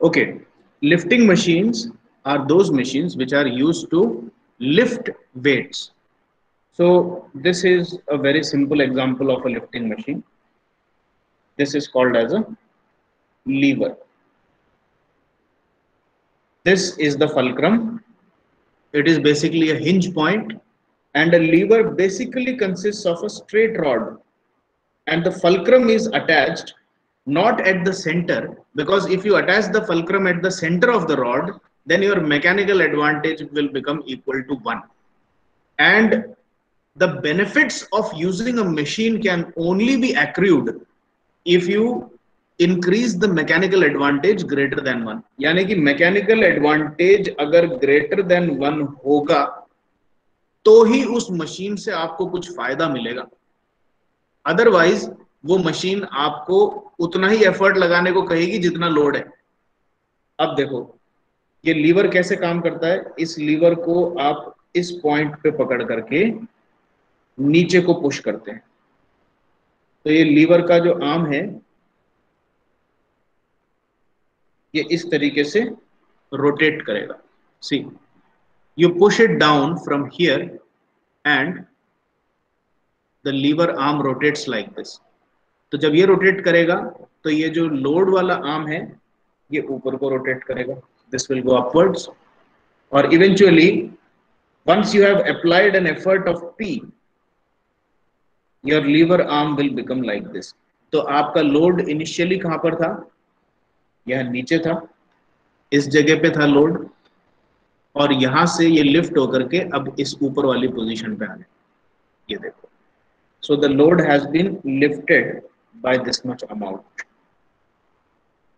Okay, lifting machines are those machines which are used to lift weights. So this is a very simple example of a lifting machine. This is called as a lever. This is the fulcrum. It is basically a hinge point, and a lever basically consists of a straight rod, and the fulcrum is attached not at the center, because if you attach the fulcrum at the center of the rod, then your mechanical advantage will become equal to 1. And the benefits of using a machine can only be accrued if you increase the mechanical advantage greater than 1. यानी कि mechanical advantage अगर greater than 1 होगा तो ही उस machine से आपको कुछ फायदा मिलेगा, अदरवाइज वो मशीन आपको उतना ही एफर्ट लगाने को कहेगी जितना लोड है। अब देखो ये लीवर कैसे काम करता है। इस लीवर को आप इस पॉइंट पे पकड़ करके नीचे को पुश करते हैं, तो ये लीवर का जो आर्म है ये इस तरीके से रोटेट करेगा। See, you push it down from here and the lever arm rotates like this. तो जब ये रोटेट करेगा तो ये जो लोड वाला आर्म है ये ऊपर को रोटेट करेगा, दिस विल गो अपवर्ड्स, और eventually once you have applied an effort of P, your lever arm will become like this. तो आपका लोड इनिशियली कहां पर था, यह नीचे था, इस जगह पे था लोड, और यहां से ये लिफ्ट होकर के अब इस ऊपर वाली पोजीशन पे आने, ये देखो। So the load has been lifted by this much amount,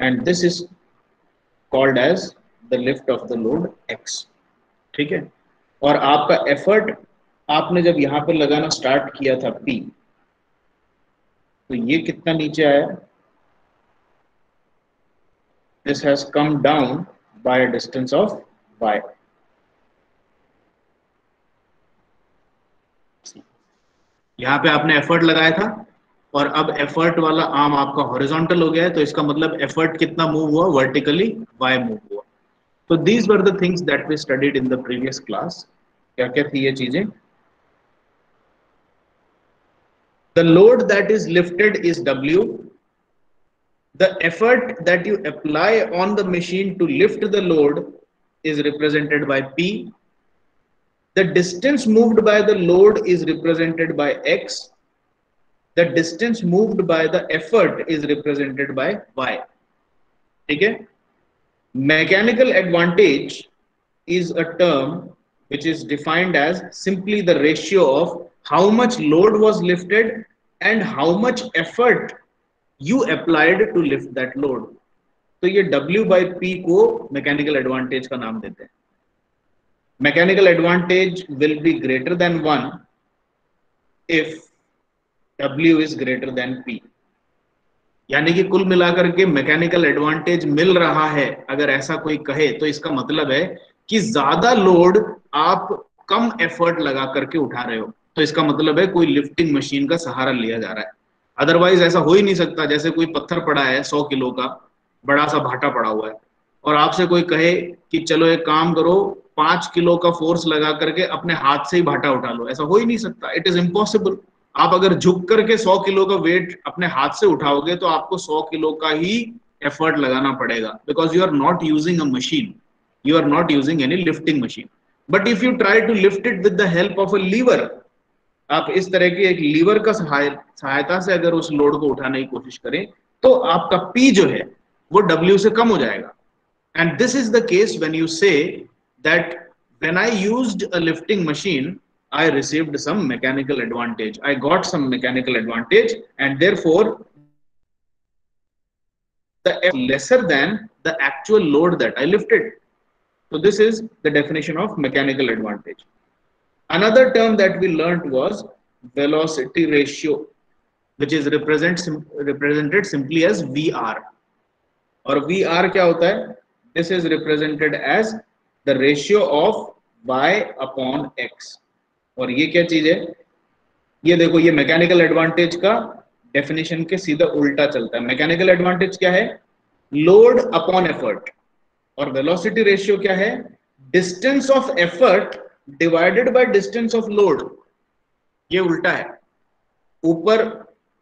and this is called as the lift of the load X. ठीक है, और आपका एफर्ट आपने जब यहां पर लगाना स्टार्ट किया था P, तो ये कितना नीचे आया, this has come down by a distance of Y. यहां पे आपने एफर्ट लगाया था और अब एफर्ट वाला आर्म आपका हॉरिजॉन्टल हो गया है, तो इसका मतलब एफर्ट कितना मूव हुआ, वर्टिकली Y मूव हुआ। तो these were the things that we studied in the previous class. क्या क्या थी ये चीजें। The load that is lifted is W. The effort that you apply on the machine to lift the load is represented by P. The distance moved by the load is represented by X. The distance moved by the effort is represented by Y. ठीक है। Mechanical advantage is a term which is defined as simply the ratio of how much load was lifted and how much effort you applied to lift that load. तो ये W by P को mechanical advantage का नाम देते हैं। Mechanical advantage will be greater than 1 if W is greater than P. यानी कि कुल मिलाकर के मैकेनिकल एडवांटेज मिल रहा है अगर ऐसा कोई कहे, तो इसका मतलब है कि ज्यादा लोड आप कम एफर्ट लगा करके उठा रहे हो, तो इसका मतलब है कोई लिफ्टिंग मशीन का सहारा लिया जा रहा है। अदरवाइज ऐसा हो ही नहीं सकता, जैसे कोई पत्थर पड़ा है 100 किलो का, बड़ा सा भाटा पड़ा हुआ है, और आपसे कोई कहे कि चलो एक काम करो 5 किलो का फोर्स लगा करके अपने हाथ से ही भाटा उठा लो, ऐसा हो ही नहीं सकता, इट इज इम्पॉसिबल। आप अगर झुक करके 100 किलो का वेट अपने हाथ से उठाओगे तो आपको 100 किलो का ही एफर्ट लगाना पड़ेगा, because you are not using a machine, you are not using any lifting machine. But if you try to lift it with the help of a lever, आप इस तरह की एक लीवर का सहायता से अगर उस लोड को उठाने की कोशिश करें तो आपका P जो है वो W से कम हो जाएगा। And this is the case when you say that when I used a lifting machine I received some mechanical advantage. I got some mechanical advantage, and therefore the F lesser than the actual load that I lifted. So this is the definition of mechanical advantage. Another term that we learned was velocity ratio, which is represented simply as VR. और VR क्या होता है? This is represented as the ratio of Y upon X. और ये क्या चीज है, ये देखो, ये मैकेनिकल एडवांटेज का डेफिनेशन के सीधा उल्टा चलता है। मैकेनिकल एडवांटेज क्या है, लोड अपॉन एफर्ट, और वेलोसिटी रेशियो क्या है? Distance of effort divided by distance of load. ये उल्टा है, ऊपर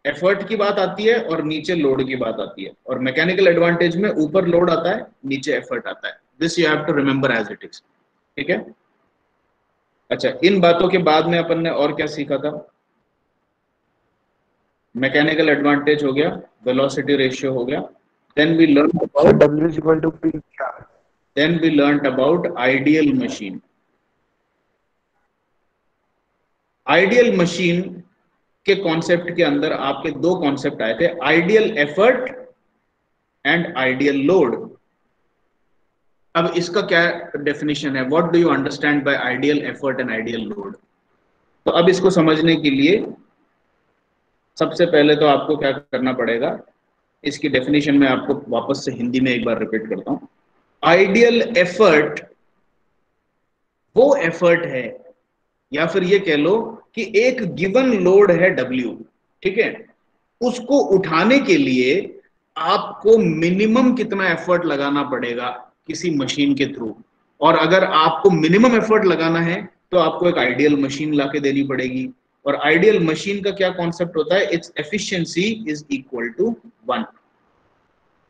एफर्ट की बात आती है और नीचे लोड की बात आती है, और मैकेनिकल एडवांटेज में ऊपर लोड आता है, नीचे एफर्ट आता है। This you have to remember as it is. ठीक है। अच्छा, इन बातों के बाद में अपन ने और क्या सीखा था? मैकेनिकल एडवांटेज हो गया, वेलोसिटी रेशियो हो गया, then we learn sir about W is equal to P क्या है? Then we learn about ideal machine. Ideal machine के कॉन्सेप्ट के अंदर आपके दो कॉन्सेप्ट आए थे, ideal effort and ideal load. अब इसका क्या डेफिनेशन है? What do you understand by ideal effort and ideal load? तो अब इसको समझने के लिए सबसे पहले तो आपको क्या करना पड़ेगा, इसकी डेफिनेशन में आपको वापस से हिंदी में एक बार रिपीट करता हूं। आइडियल एफर्ट वो एफर्ट है, या फिर ये कह लो कि एक गिवन लोड है W, ठीक है, उसको उठाने के लिए आपको मिनिमम कितना एफर्ट लगाना पड़ेगा किसी मशीन के थ्रू, और अगर आपको मिनिमम एफर्ट लगाना है तो आपको एक आइडियल मशीन लाके देनी पड़ेगी। और आइडियल मशीन का क्या कॉन्सेप्ट होता है? It's efficiency is equal to 1।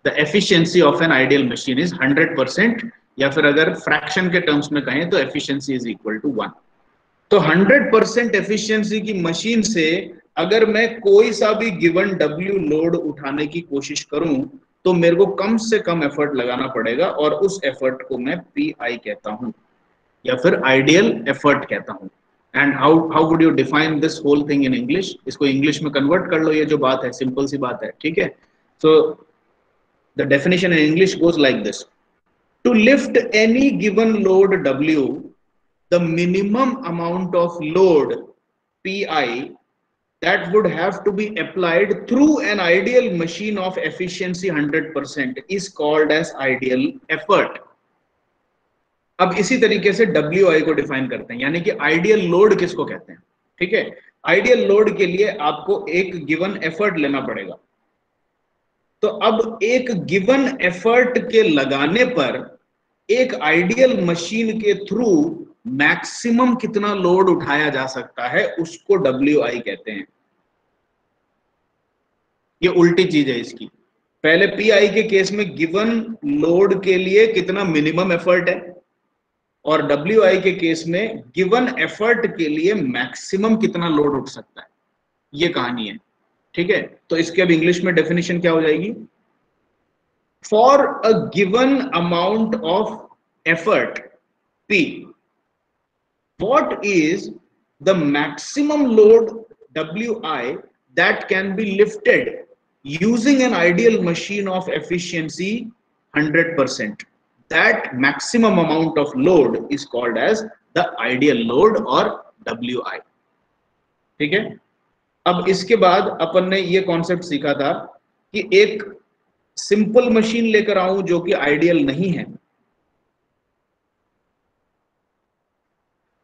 The efficiency of an ideal machine is 100%, या फिर अगर फ्रैक्शन के टर्म्स में कहें तो एफिशिएंसी इज इक्वल टू 1। तो 100% एफिशिएंसी की मशीन से अगर मैं कोई सा भी गिवन W लोड उठाने की कोशिश करूं तो मेरे को कम से कम एफर्ट लगाना पड़ेगा, और उस एफर्ट को मैं PI कहता हूं, या फिर आइडियल एफर्ट कहता हूं। And how would you define this whole thing in English? इसको इंग्लिश में कन्वर्ट कर लो, ये जो बात है सिंपल सी बात है, ठीक है। So the definition in English goes like this: to lift any given load W, the minimum amount of load PI that would have to be applied through an ideal machine of efficiency 100% is called as ideal effort. अब इसी तरीके से WI को define करते हैं, यानी कि ideal load किसको कहते हैं? ठीक है, आइडियल लोड के लिए आपको एक गिवन एफर्ट लेना पड़ेगा। तो अब एक गिवन एफर्ट के लगाने पर एक आइडियल मशीन के थ्रू मैक्सिमम कितना लोड उठाया जा सकता है उसको WI कहते हैं। ये उल्टी चीज है इसकी। पहले PI के केस में गिवन लोड के लिए कितना मिनिमम एफर्ट है, और WI के केस में गिवन एफर्ट के लिए मैक्सिमम कितना लोड उठ सकता है। ये कहानी है, ठीक है। तो इसके अब इंग्लिश में डेफिनेशन क्या हो जाएगी? For a given amount of effort P, what is the maximum load WI that can be lifted using an ideal machine of efficiency 100%? That maximum amount of load is called as the ideal load or WI. ठीक है। अब इसके बाद अपन ने ये concept सीखा था कि एक सिंपल मशीन लेकर आऊं जो कि आइडियल नहीं है,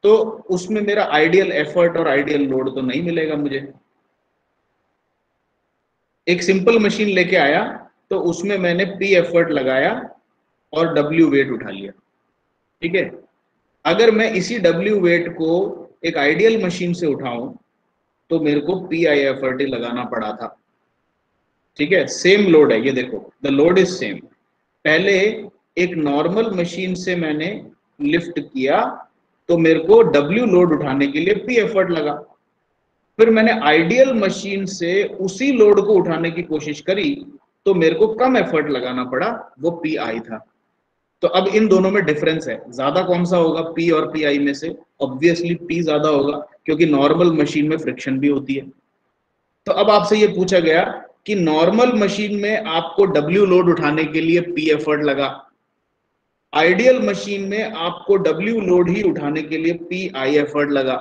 तो उसमें मेरा आइडियल एफर्ट और आइडियल लोड तो नहीं मिलेगा मुझे। एक सिंपल मशीन लेके आया तो उसमें मैंने P एफर्ट लगाया और W वेट उठा लिया, ठीक है। अगर मैं इसी W वेट को एक आइडियल मशीन से उठाऊं तो मेरे को PI एफर्ट ही लगाना पड़ा था, ठीक है। सेम लोड है, ये देखो, द लोड इज सेम। पहले एक नॉर्मल मशीन से मैंने लिफ्ट किया तो मेरे को W लोड उठाने के लिए P एफर्ट लगा। फिर मैंने आइडियल मशीन से उसी लोड को उठाने की कोशिश करी तो मेरे को कम एफर्ट लगाना पड़ा, वो PI था। तो अब इन दोनों में डिफरेंस है, ज्यादा कौन सा होगा P और PI में से? ऑब्वियसली P ज्यादा होगा, क्योंकि नॉर्मल मशीन में फ्रिक्शन भी होती है। तो अब आपसे ये पूछा गया कि नॉर्मल मशीन में आपको W लोड उठाने के लिए P एफर्ट लगा, आइडियल मशीन में आपको W लोड ही उठाने के लिए PI एफर्ट लगा।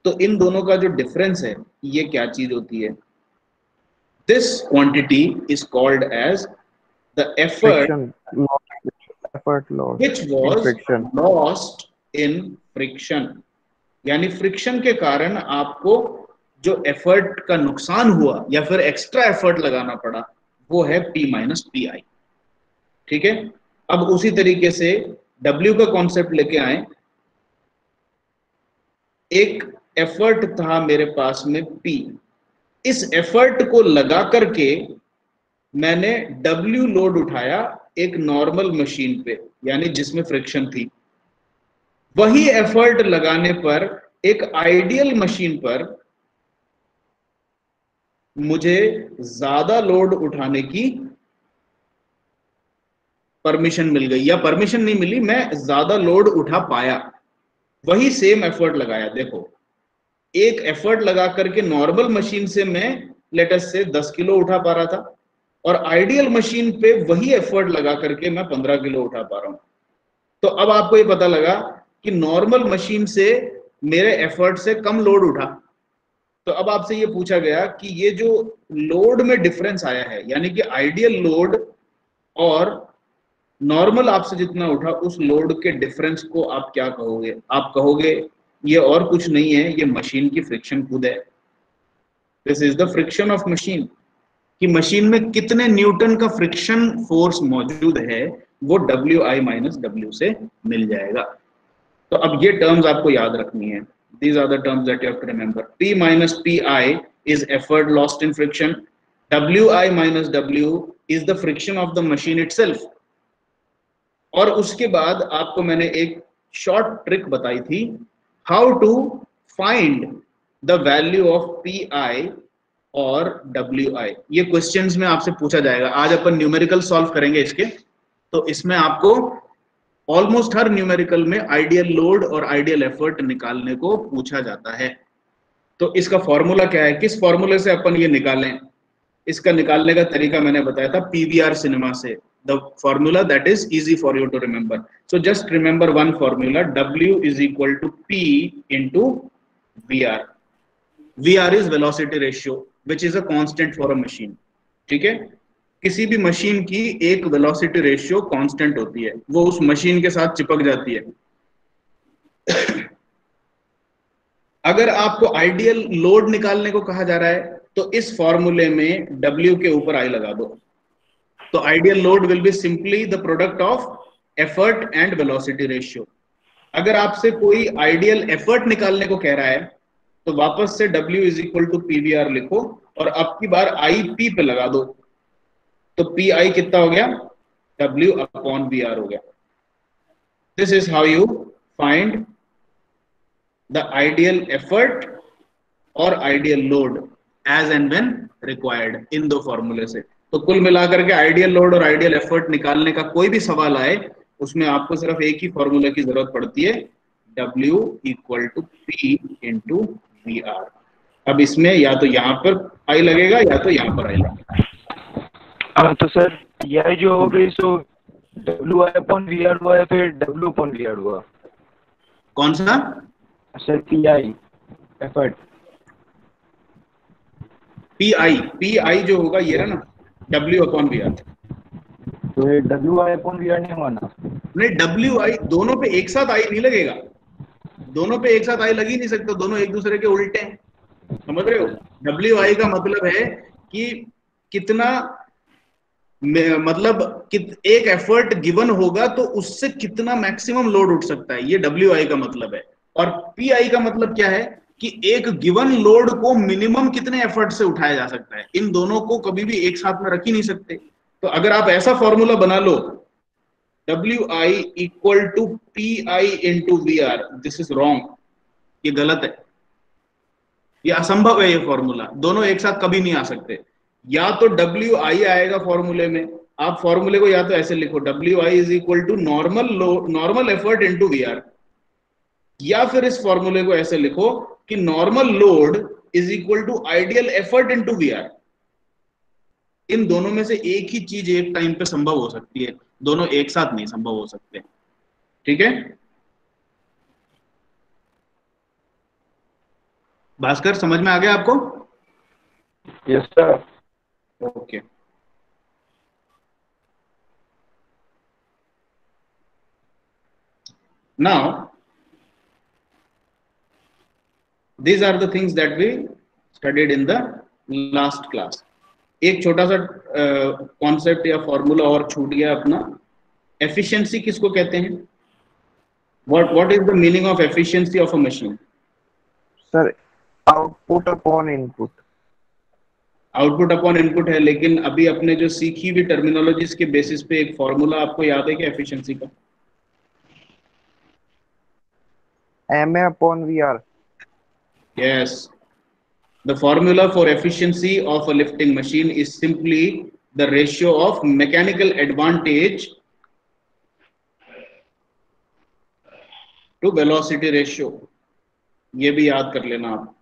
तो इन दोनों का जो डिफरेंस है ये क्या चीज होती है? This quantity is called as the effort Friction loss, effort loss which in was friction. Lost in friction. यानी फ्रिक्शन के कारण आपको जो एफर्ट का नुकसान हुआ या फिर एक्स्ट्रा एफर्ट लगाना पड़ा वो है P माइनस PI। ठीक है, अब उसी तरीके से W का कॉन्सेप्ट लेके आए। एक एफर्ट था मेरे पास में P, इस एफर्ट को लगा करके मैंने W लोड उठाया एक नॉर्मल मशीन पे, यानी जिसमें फ्रिक्शन थी। वही एफर्ट लगाने पर एक आइडियल मशीन पर मुझे ज्यादा लोड उठाने की परमिशन मिल गई, या परमिशन नहीं मिली, मैं ज्यादा लोड उठा पाया, वही सेम एफर्ट लगाया। देखो, एक एफर्ट लगा करके नॉर्मल मशीन से मैं लेटेस्ट से 10 किलो उठा पा रहा था, और आइडियल मशीन पे वही एफर्ट लगा करके मैं 15 किलो उठा पा रहा हूं। तो अब आपको ये पता लगा कि नॉर्मल मशीन से मेरे एफर्ट से कम लोड उठा। तो अब आपसे ये पूछा गया कि ये जो लोड में डिफरेंस आया है, यानी कि आइडियल लोड और नॉर्मल आपसे जितना उठा, उस लोड के डिफरेंस को आप क्या कहोगे? आप कहोगे ये और कुछ नहीं है, ये मशीन की फ्रिक्शन खुद है। This is the friction of machine, कि मशीन में कितने न्यूटन का फ्रिक्शन फोर्स मौजूद है, वो WI माइनस W से मिल जाएगा। तो अब ये टर्म्स आपको याद रखनी है। These are the terms that you have to remember. P minus PI is effort lost in friction. WI minus W is the friction of the machine itself. और उसके बाद आपको मैंने एक शॉर्ट ट्रिक बताई थी, how to find the value of PI और WI। ये क्वेश्चंस में आपसे पूछा जाएगा। आज अपन न्यूमेरिकल सॉल्व करेंगे इसके, तो इसमें आपको ऑलमोस्ट हर न्यूमेरिकल में आइडियल लोड और आइडियल एफर्ट निकालने को पूछा जाता है। तो इसका फॉर्मूला क्या है, किस फॉर्मूले से अपन ये निकालें? इसका निकालने का तरीका मैंने बताया था PVR सिनेमा से। The formula that is easy for you to remember, so just remember one formula, W is equal to P into VR। VR is velocity ratio which is a constant for a machine. ठीक है, किसी भी machine की एक velocity ratio constant होती है, वो उस मशीन के साथ चिपक जाती है। अगर आपको आइडियल लोड निकालने को कहा जा रहा है, तो इस फॉर्मूले में W के ऊपर I लगा दो। तो ideal load will be simply the product of effort and velocity ratio. अगर आपसे कोई आइडियल एफर्ट निकालने को कह रहा है, तो वापस से W is equal to PVR लिखो, और अब की बार I P पे लगा दो। तो PI कितना हो गया? W अपॉन VR हो गया। This is how you find the ideal effort और ideal load as and when required, इन दो फॉर्मूले से। तो कुल मिलाकर के आइडियल लोड और आइडियल एफर्ट निकालने का कोई भी सवाल आए, उसमें आपको सिर्फ एक ही फॉर्मूला की जरूरत पड़ती है, W equal to P into VR। अब इसमें या तो यहाँ पर I लगेगा या तो यहाँ पर I लगेगा। तो सर यह जो हो गई सो WI अपॉन VR हुआ या फिर W अपॉन VR हुआ? कौन सा सर PI एफर्ट। PI जो होगा ये ना, W अपॉन VR। तो ये WI अपॉन VR नहीं हुआ ना? नहीं, WI दोनों पे एक साथ I नहीं लगेगा, दोनों पे एक साथ I लग ही नहीं सकता, दोनों एक दूसरे के उल्टे हैं, समझ रहे हो? WI का मतलब है कि कितना, मतलब एक एफर्ट गिवन होगा तो उससे कितना मैक्सिमम लोड उठ सकता है, ये WI का मतलब है। और PI का मतलब क्या है कि एक गिवन लोड को मिनिमम कितने एफर्ट से उठाया जा सकता है। इन दोनों को कभी भी एक साथ में रख ही नहीं सकते। तो अगर आप ऐसा फॉर्मूला बना लो, WI equal to PI into VR, this is wrong, ये गलत है, ये असंभव है। ये फॉर्मूला दोनों एक साथ कभी नहीं आ सकते। या तो WI आएगा फॉर्मूले में, आप फॉर्मूले को या तो ऐसे लिखो, WI is equal to normal effort into VR, या फिर इस फॉर्मूले को ऐसे लिखो कि normal load is equal to ideal effort into VR। इन दोनों में से एक ही चीज एक टाइम पे संभव हो सकती है, दोनों एक साथ नहीं संभव हो सकते। ठीक है भास्कर, समझ में आ गया आपको? Yes sir. Okay, now these are the things that we studied in the last class. एक छोटा सा कॉन्सेप्ट या फॉर्मूला और छूट गया अपना, एफिशिएंसी किसको कहते हैं? what is the meaning of efficiency of a machine? Sir output upon input. Output upon input है, लेकिन अभी अपने जो सीखी हुई टर्मिनोलॉजीज के बेसिस पे एक फॉर्मूला आपको याद है क्या एफिशिएंसी का? MA upon VR। Yes, the formula for efficiency of a lifting machine is simply the ratio of mechanical advantage to velocity ratio. ये भी याद कर लेना आप,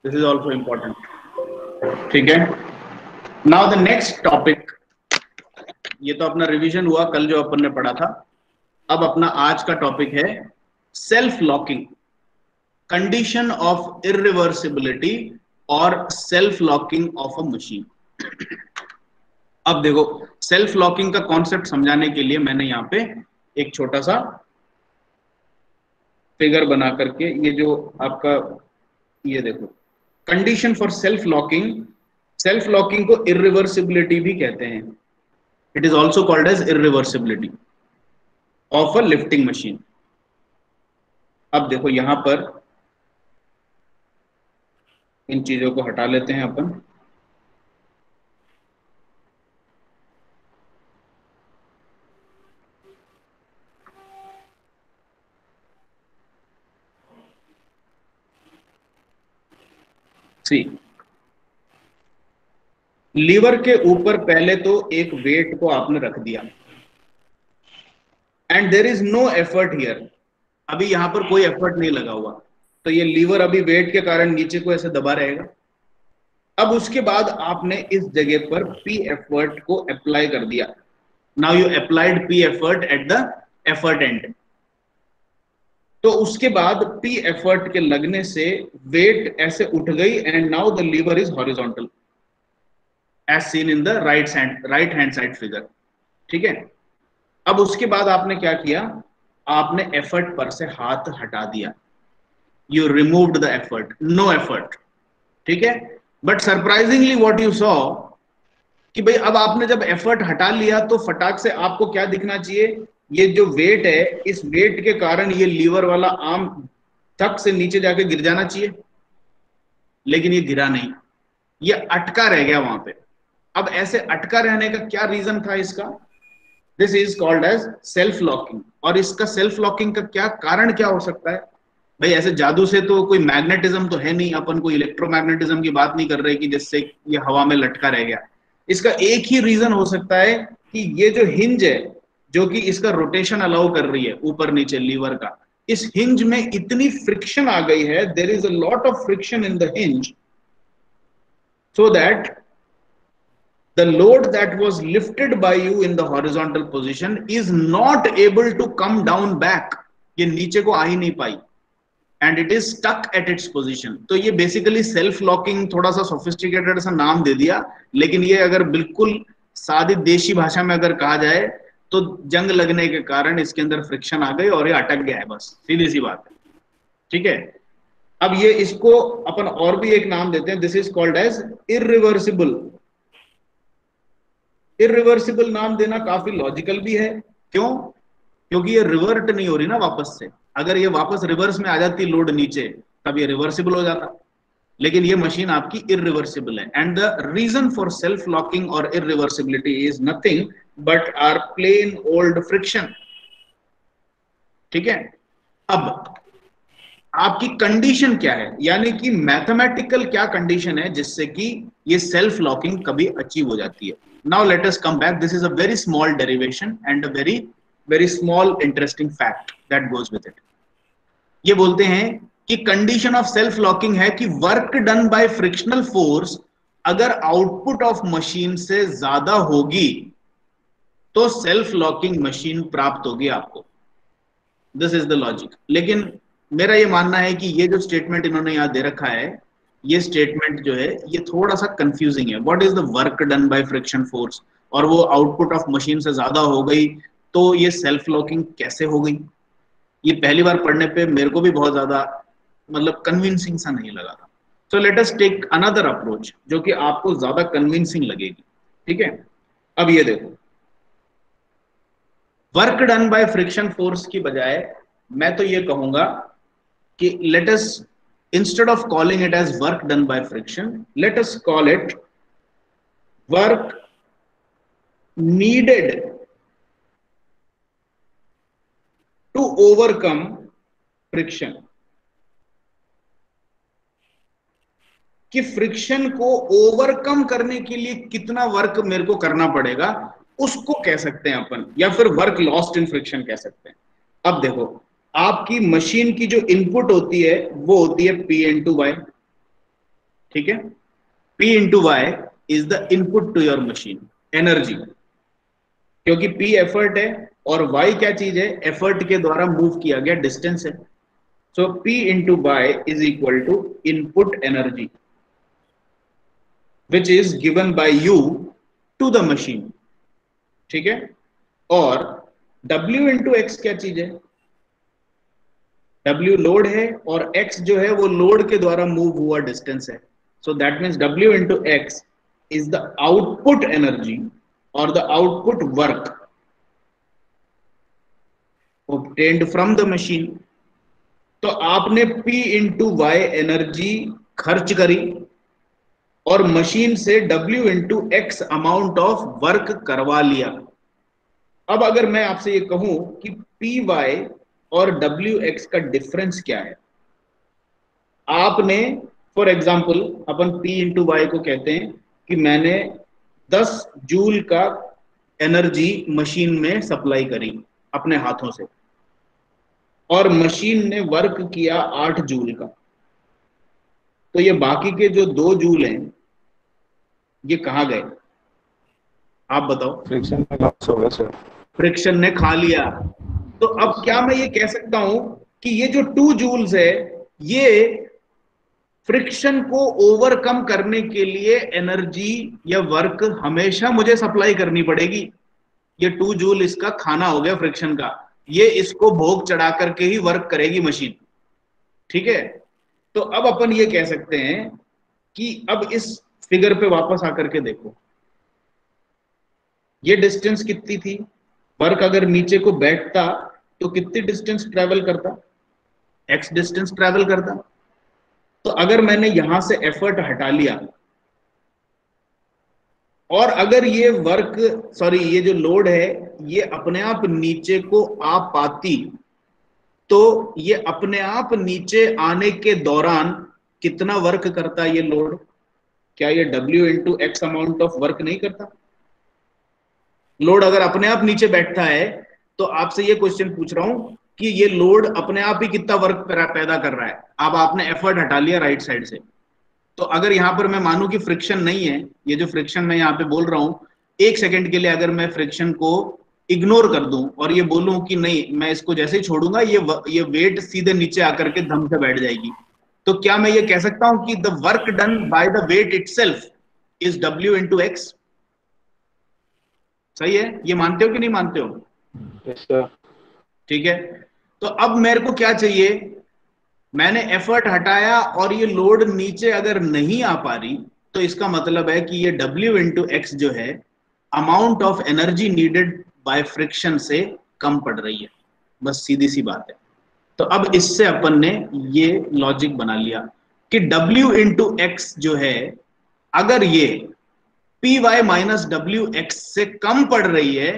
this is also important. ठीक है, now the next topic, ये तो अपना रिवीजन हुआ कल जो अपन ने पढ़ा था। अब अपना आज का टॉपिक है self locking, condition of irreversibility और self locking of a machine. अब देखो, सेल्फ लॉकिंग का कॉन्सेप्ट समझाने के लिए मैंने यहाँ पे एक छोटा सा फिगर बना करके, ये जो आपका ये देखो, कंडीशन फॉर सेल्फ लॉकिंग को इरिवर्सिबिलिटी भी कहते हैं। It is also called as irreversibility of a lifting machine. अब देखो यहां पर इन चीजों को हटा लेते हैं अपन। सी, लीवर के ऊपर पहले तो एक वेट को आपने रख दिया and there is no effort here. अभी यहां पर कोई एफर्ट नहीं लगा हुआ, तो ये लीवर अभी वेट के कारण नीचे को ऐसे दबा रहेगा। अब उसके बाद आपने इस जगह पर पी एफर्ट को अप्लाई कर दिया। Now you applied P effort at the effort and. तो उसके बाद पी एफर्ट के लगने से वेट ऐसे उठ गई and now the lever is horizontal as seen in the right hand side figure. ठीक है, अब उसके बाद आपने क्या किया, आपने एफर्ट पर से हाथ हटा दिया, you removed the effort, no effort. ठीक है, but surprisingly what you saw कि भाई अब आपने जब एफर्ट हटा लिया तो फटाक से आपको क्या दिखना चाहिए, ये जो वेट है, इस वेट के कारण ये लीवर वाला आर्म थक से नीचे जाके गिर जाना चाहिए, लेकिन ये गिरा नहीं, ये अटका रह गया वहां पे। अब ऐसे अटका रहने का क्या रीजन था इसका? This is called as self locking. और इसका सेल्फ लॉकिंग का क्या कारण क्या हो सकता है? भाई ऐसे जादू से तो कोई मैग्नेटिज्म तो है नहीं, अपन कोई इलेक्ट्रोमैग्नेटिज्म की बात नहीं कर रहे कि जिससे ये हवा में लटका रह गया। इसका एक ही रीजन हो सकता है कि ये जो हिंज है जो कि इसका रोटेशन अलाउ कर रही है ऊपर नीचे लीवर का, इस हिंज में इतनी फ्रिक्शन आ गई है, there is a lot of friction in the hinge, so that the load that was lifted by you in the horizontal position is not able to come down back. ये नीचे को आ ही नहीं पाई and it is stuck at its position. तो ये basically self locking, थोड़ा सा sophisticated सा नाम दे दिया, लेकिन ये अगर बिल्कुल सादी देशी भाषा में अगर कहा जाए तो जंग लगने के कारण इसके अंदर फ्रिक्शन आ गई और ये अटक गया है, बस सीधी सी बात है। ठीक है, अब ये इसको अपन और भी एक नाम देते हैं, this is called as irreversible. Irreversible नाम देना काफी लॉजिकल भी है, क्यों? क्योंकि ये रिवर्ट नहीं हो रही ना वापस से। अगर ये वापस रिवर्स में आ जाती लोड नीचे, तब ये रिवर्सिबल हो जाता, लेकिन ये मशीन आपकी इरिवर्सिबल है। And the reason for self locking और irreversibility is nothing but our plain old friction. ठीक है, अब आपकी कंडीशन क्या है, यानी कि मैथमेटिकल क्या कंडीशन है जिससे कि ये सेल्फ लॉकिंग कभी अचीव हो जाती है। Now let us come back, this is a very small derivation and a very very small interesting fact that goes with it. ये बोलते हैं कि कंडीशन ऑफ सेल्फ लॉकिंग है कि work done bye frictional force अगर output of machine से ज्यादा होगी तो सेल्फ लॉकिंग मशीन प्राप्त होगी आपको। This is the logic. लेकिन मेरा ये मानना है कि ये जो स्टेटमेंट इन्होंने यहां दे रखा है, ये स्टेटमेंट जो है ये थोड़ा सा कंफ्यूजिंग है। What is the work done by friction force, और वो आउटपुट ऑफ मशीन से ज्यादा हो गई तो ये सेल्फ लॉकिंग कैसे हो गई? ये पहली बार पढ़ने पे मेरे को भी बहुत ज्यादा मतलब कन्विंसिंग सा नहीं लगा था। So let us take another approach जो कि आपको ज्यादा कन्विंसिंग लगेगी। ठीक है, अब ये देखो, work done by friction force की बजाय मैं तो ये कहूंगा कि let us, instead of calling it as work done by friction, let us call it work needed to overcome friction। कि फ्रिक्शन को ओवरकम करने के लिए कितना वर्क मेरे को करना पड़ेगा, उसको कह सकते हैं अपन, या फिर वर्क लॉस्ट इन फ्रिक्शन कह सकते हैं। अब देखो, आपकी मशीन की जो इनपुट होती है वो होती है P इंटू वाई। ठीक है, P into Y is the input to your machine, energy, क्योंकि P एफर्ट है और Y क्या चीज है, एफर्ट के द्वारा मूव किया गया डिस्टेंस है। So P into Y is equal to input energy which is given by you to the machine. ठीक है, और W इंटू एक्स क्या चीज है, W लोड है और X जो है वो लोड के द्वारा मूव हुआ डिस्टेंस है। So that means W into X is the output energy और the output work obtained from the machine। तो आपने P इंटू वाई एनर्जी खर्च करी और मशीन से W into X amount of work करवा लिया। अब अगर मैं आपसे ये कहूं कि पी वाई और डब्ल्यू एक्स का डिफरेंस क्या है, आपने फॉर एग्जाम्पल अपन P इंटू वाई को कहते हैं कि मैंने 10 जूल का एनर्जी मशीन में सप्लाई करी अपने हाथों से और मशीन ने वर्क किया 8 जूल का। तो ये बाकी के जो 2 जूल हैं ये कहां गए, आप बताओ। फ्रिक्शन में लॉस होगा सर। फ्रिक्शन ने खा लिया। तो अब क्या मैं ये कह सकता हूं कि ये जो 2 जूल्स है ये फ्रिक्शन को ओवरकम करने के लिए एनर्जी या वर्क हमेशा मुझे सप्लाई करनी पड़ेगी। ये 2 जूल इसका खाना हो गया फ्रिक्शन का, ये इसको भोग चढ़ा करके ही वर्क करेगी मशीन। ठीक है, तो अब अपन ये कह सकते हैं कि अब इस फिगर पे वापस आकर के देखो, ये डिस्टेंस कितनी थी, वर्क अगर नीचे को बैठता तो कितनी डिस्टेंस ट्रेवल करता, x डिस्टेंस ट्रेवल करता। तो अगर मैंने यहां से एफर्ट हटा लिया और अगर ये वर्क ये जो लोड है ये अपने आप नीचे को आ पाती, तो ये अपने आप नीचे आने के दौरान कितना वर्क करता ये लोड, क्या ये W into X amount of work नहीं करता। लोड अगर अपने आप नीचे बैठता है तो आपसे ये क्वेश्चन पूछ रहा हूं कि ये लोड अपने आप ही कितना वर्क पैदा कर रहा है। अब आपने एफर्ट हटा लिया राइट साइड से, तो अगर यहां पर मैं मानूं कि फ्रिक्शन नहीं है, ये जो फ्रिक्शन मैं यहां पे बोल रहा हूं, 1 सेकंड के लिए अगर मैं फ्रिक्शन को इग्नोर कर दूं और ये बोलूं कि नहीं मैं इसको जैसे ही छोड़ूंगा ये वेट सीधे नीचे आकर के धम से बैठ जाएगी, तो क्या मैं ये कह सकता हूं कि the work done by the weight itself is W into X. सही है, ये मानते हो कि नहीं मानते हो। Yes sir. ठीक है, तो अब मेरे को क्या चाहिए, मैंने एफर्ट हटाया और ये लोड नीचे अगर नहीं आ पा रही तो इसका मतलब है कि ये W इंटू एक्स जो है amount of energy needed by friction से कम पड़ रही है। बस सीधी सी बात है। तो अब इससे अपन ने ये लॉजिक बना लिया कि W इंटू एक्स जो है अगर ये P Y minus W X से कम पड़ रही है।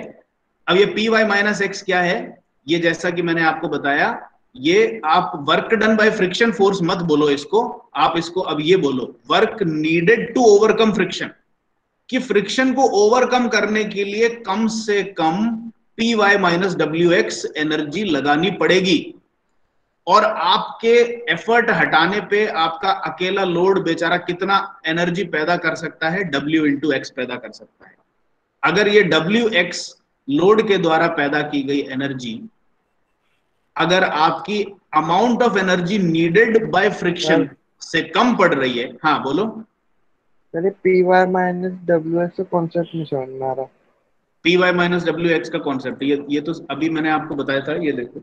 अब ये पी वाई माइनस एक्स क्या है, ये जैसा कि मैंने आपको बताया, ये आप work done by friction force मत बोलो इसको, आप इसको अब ये बोलो work needed to overcome friction, कि फ्रिक्शन को ओवरकम करने के लिए कम से कम P Y minus W X energy लगानी पड़ेगी। और आपके एफर्ट हटाने पे आपका अकेला लोड बेचारा कितना एनर्जी पैदा कर सकता है, W इंटू एक्स पैदा कर सकता है। अगर ये W एक्स लोड के द्वारा पैदा की गई एनर्जी अगर आपकी amount of energy needed by friction से कम पड़ रही है, हाँ बोलो। अरे P Y minus W X का कॉन्सेप्ट नहीं समझ में आ रहा। P Y minus W X का कॉन्सेप्ट ये तो अभी मैंने आपको बताया था। ये देखो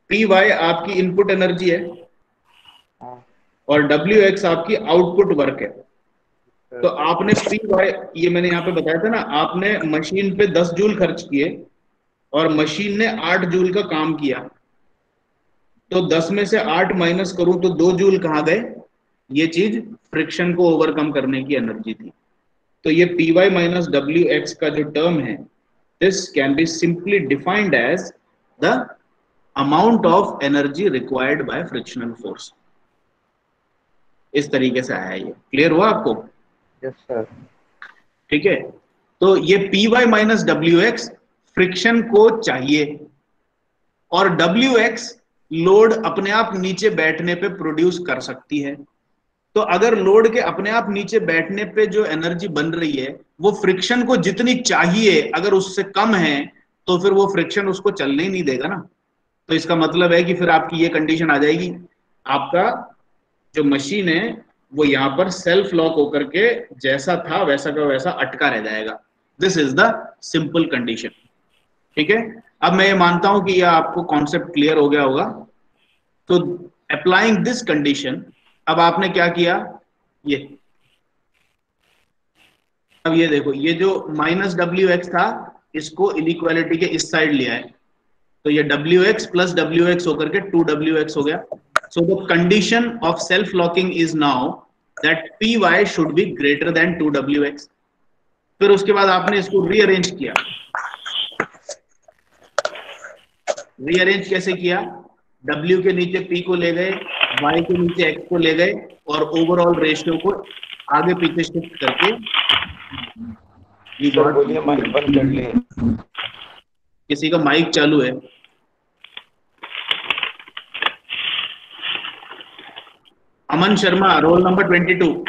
पी वाई आपकी इनपुट एनर्जी है हाँ। और WX आपकी आउटपुट वर्क है। तो आपने PY, ये मैंने यहाँ पे बताया था ना, आपने मशीन पे 10 जूल खर्च किए और मशीन ने 8 जूल का काम किया, तो 10 में से 8 माइनस करूं तो 2 जूल कहाँ गए? ये चीज फ्रिक्शन को ओवरकम करने की एनर्जी थी। तो ये PY माइनस WX का जो टर्म है, this can be simply defined as the amount of energy required by frictional force. इस तरीके से आया। ये क्लियर हुआ आपको? Yes sir. ठीक है, तो ये PY माइनस WX फ्रिक्शन को चाहिए और WX लोड अपने आप नीचे बैठने पे प्रोड्यूस कर सकती है। तो अगर लोड के अपने आप नीचे बैठने पे जो एनर्जी बन रही है वो फ्रिक्शन को जितनी चाहिए, अगर उससे कम है तो फिर वो फ्रिक्शन उसको चलने ही नहीं देगा ना। तो इसका मतलब है कि फिर आपकी ये कंडीशन आ जाएगी, आपका जो मशीन है वो यहां पर सेल्फ लॉक होकर के जैसा था वैसा का वैसा अटका रह जाएगा। This is the simple condition. ठीक है, अब मैं ये मानता हूं कि यह आपको कॉन्सेप्ट क्लियर हो गया होगा। तो अप्लाइंग दिस कंडीशन, अब आपने क्या किया, ये अब ये देखो, ये जो माइनस WX था इसको इनइक्वालिटी के इस साइड लिया है, तो ये WX प्लस WX होकर के 2WX हो गया। So the condition of self locking is now that PY should be greater than 2WX। फिर उसके बाद आपने इसको रीअरेंज किया। रीअरेंज कैसे किया? W के नीचे P को ले गए, Y के नीचे X को ले गए और ओवरऑल रेशियो को आगे पीछे शिफ्ट करके सर बोलिए, माइक बंद कर लिए। किसी का माइक चालू है? अमन शर्मा, रोल नंबर 22।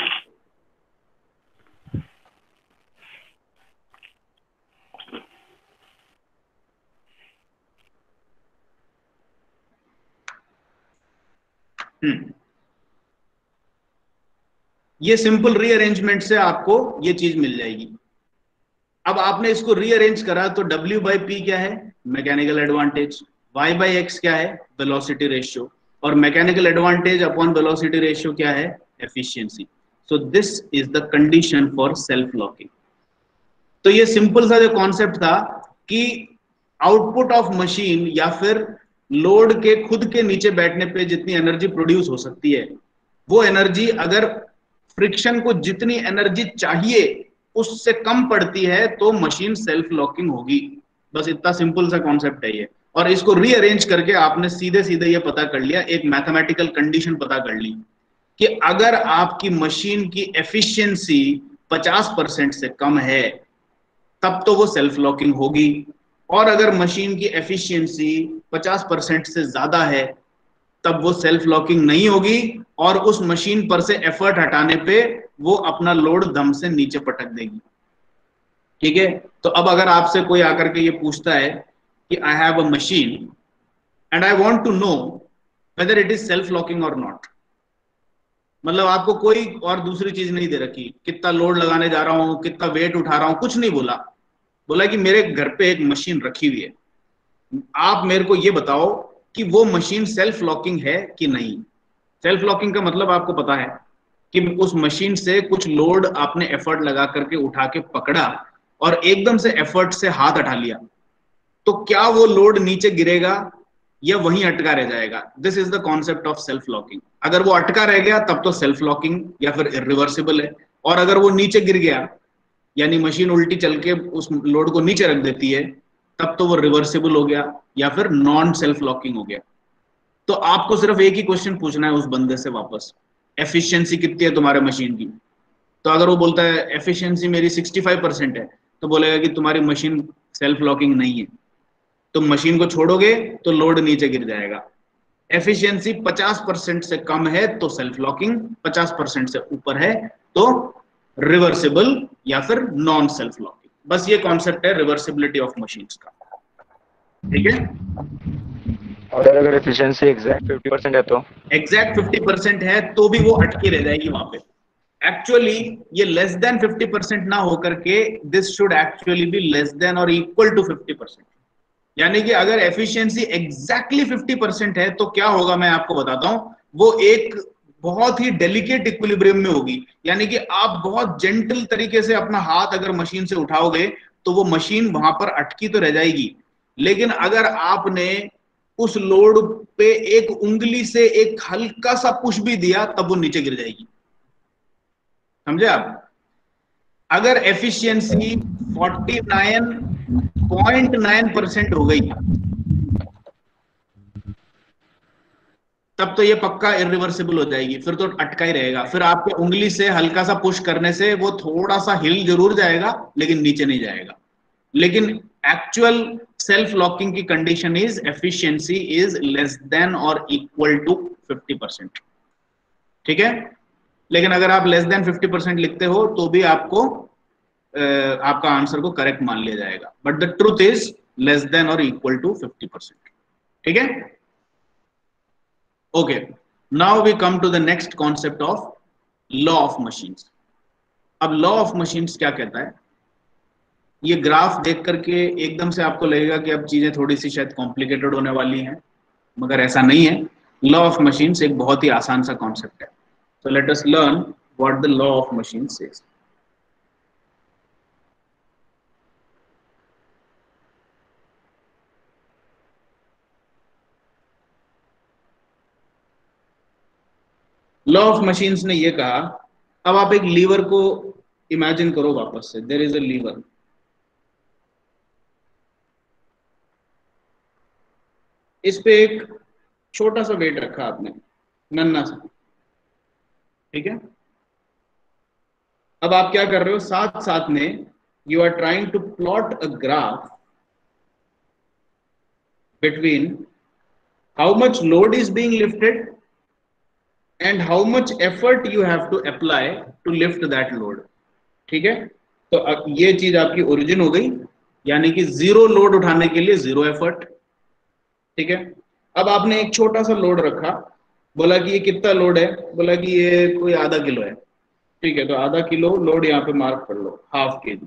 ये सिंपल रीअरेंजमेंट से आपको ये चीज मिल जाएगी। अब आपने इसको रीअरेंज करा तो W बाई P क्या है? Mechanical advantage. Y by X क्या है? Velocity ratio. और mechanical advantage upon velocity ratio क्या है? Efficiency. So this is the condition for self locking. तो ये सिंपल सा जो कॉन्सेप्ट था कि आउटपुट ऑफ मशीन या फिर लोड के खुद के नीचे बैठने पे जितनी एनर्जी प्रोड्यूस हो सकती है, वो एनर्जी अगर फ्रिक्शन को जितनी एनर्जी चाहिए उससे कम पड़ती है तो मशीन सेल्फ लॉकिंग होगी। बस इतना सिंपल सा कॉन्सेप्ट है ये। और इसको रीअरेंज करके आपने सीधे सीधे ये पता कर लिया, एक मैथमेटिकल कंडीशन पता कर ली कि अगर आपकी मशीन की एफिशिएंसी 50% से कम है तब तो वो सेल्फ लॉकिंग होगी, और अगर मशीन की एफिशिएंसी 50% से ज्यादा है तब वो सेल्फ लॉकिंग नहीं होगी और उस मशीन पर से एफर्ट हटाने पे वो अपना लोड दम से नीचे पटक देगी। ठीक है, तो अब अगर आपसे कोई आकर के ये पूछता है कि I have a machine and I want to know whether it is self locking और नॉट, मतलब आपको कोई और दूसरी चीज नहीं दे रखी, कितना लोड लगाने जा रहा हूं, कितना वेट उठा रहा हूं, कुछ नहीं बोला, बोला कि मेरे घर पे एक मशीन रखी हुई है, आप मेरे को ये बताओ कि वो मशीन सेल्फ लॉकिंग है कि नहीं। सेल्फ लॉकिंग का मतलब आपको पता है कि उस मशीन से कुछ लोड आपने एफर्ट लगा करके उठा के पकड़ा और एकदम से एफर्ट से हाथ हटा लिया, तो क्या वो लोड नीचे गिरेगा या वहीं अटका रह जाएगा? This is the concept of self locking. अगर वो अटका रह गया तब तो सेल्फ लॉकिंग या फिर इरिवर्सिबल है, और अगर वो नीचे गिर गया यानी मशीन उल्टी चल के उस लोड को नीचे रख देती है तब तो वो रिवर्सिबल हो गया या फिर नॉन सेल्फ लॉकिंग हो गया। तो आपको सिर्फ एक ही क्वेश्चन पूछना है उस बंदे से वापस, एफिशिएंसी कितनी है तुम्हारे मशीन की? तो अगर वो बोलता है एफिशिएंसी मेरी 65% है, तो बोलेगा कि तुम्हारी मशीन सेल्फ लॉकिंग नहीं है, तो मशीन को छोड़ोगे तो लोड नीचे गिर जाएगा। एफिशिएंसी 50% से कम है तो सेल्फ लॉकिंग, 50% से ऊपर है तो रिवर्सिबल या फिर नॉन सेल्फ लॉकिंग। बस ये कॉन्सेप्ट है रिवर्सिबिलिटी ऑफ मशीन्स का। ठीक है, और अगर एफिशिएंसी एग्जैक्ट 50% है तो? एग्जैक्ट 50% है तो भी वो अटकी रह जाएगी वहां पे। एक्चुअली ये लेस देन 50% ना होकर के this should actually be less than और इक्वल टू 50%। यानी कि अगर एफिशिएंसी एग्जैक्टली 50% है तो क्या होगा मैं आपको बताता हूं। वो एक बहुत ही डेलिकेट इक्विलिब्रियम में होगी, यानी कि आप बहुत जेंटल तरीके से अपना हाथ अगर मशीन से उठाओगे तो वो मशीन वहां पर अटकी तो रह जाएगी, लेकिन अगर आपने उस लोड पे एक उंगली से एक हल्का सा पुश भी दिया तब वो नीचे गिर जाएगी। समझे आप? अगर एफिशिएंसी 49.9% हो गई तब तो ये पक्का इरिवर्सिबल हो जाएगी, फिर तो अटका ही रहेगा, फिर आपके उंगली से हल्का सा पुश करने से वो थोड़ा सा हिल जरूर जाएगा लेकिन नीचे नहीं जाएगा। लेकिन एक्चुअल सेल्फ लॉकिंग की condition is efficiency is less than और इक्वल टू 50%। ठीक है, लेकिन अगर आप लेस देन 50% लिखते हो तो भी आपको आपका आंसर को करेक्ट मान लिया जाएगा, but the truth is less than और इक्वल टू 50%। ठीक है, okay, now we come to the next concept of law of machines. अब लॉ ऑफ मशीन्स क्या कहता है? ये ग्राफ देख करके एकदम से आपको लगेगा कि अब चीजें थोड़ी सी शायद कॉम्प्लिकेटेड होने वाली हैं, मगर ऐसा नहीं है। लॉ ऑफ मशीन्स एक बहुत ही आसान सा कॉन्सेप्ट है। So let us learn what the law of machines says. Law of machines ने ये कहा, अब आप एक लीवर को इमेजिन करो वापस से। देयर इज अ लीवर, इस पे एक छोटा सा वेट रखा आपने, नन्ना सा, ठीक है। अब आप क्या कर रहे हो, साथ साथ में you are trying to plot a graph between how much load is being lifted and how much effort you have to apply to lift that load। ठीक है, तो अब ये चीज आपकी ओरिजिन हो गई, यानी कि जीरो लोड उठाने के लिए जीरो एफर्ट। ठीक है, अब आपने एक छोटा सा लोड रखा, बोला कि ये कितना लोड है, बोला कि ये कोई आधा किलो है। ठीक है, तो आधा किलो लोड यहाँ पे मार्क कर लो, हाफ केजी।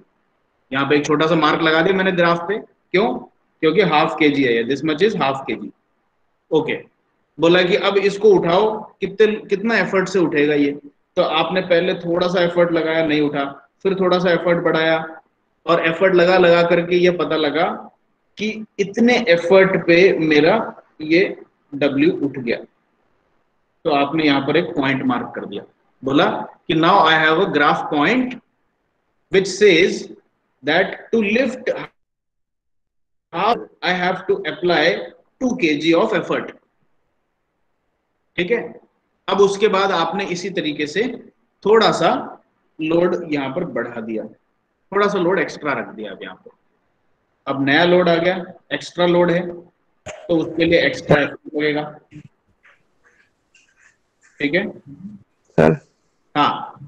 यहाँ पे एक छोटा सा मार्क लगा दिया मैंने ग्राफ पे, क्यों? क्योंकि हाफ केजी है, this much is half KG. Okay, बोला कि अब इसको उठाओ, कितना एफर्ट से उठेगा ये। तो आपने पहले थोड़ा सा एफर्ट लगाया, नहीं उठा, फिर थोड़ा सा एफर्ट बढ़ाया, और एफर्ट लगा लगा करके ये पता लगा कि इतने एफर्ट पे मेरा ये W उठ गया। तो आपने यहाँ पर एक पॉइंट मार्क कर दिया, बोला कि now I have a graph point which says that to lift half I have to apply 2 kg of effort। ठीक है, अब उसके बाद आपने इसी तरीके से थोड़ा सा लोड यहां पर बढ़ा दिया, थोड़ा सा लोड एक्स्ट्रा रख दिया। अब यहाँ पर अब नया लोड आ गया, एक्स्ट्रा लोड है, तो उसके लिए एक्स्ट्रा एफर्ट लगेगा। ठीक है सर। हाँ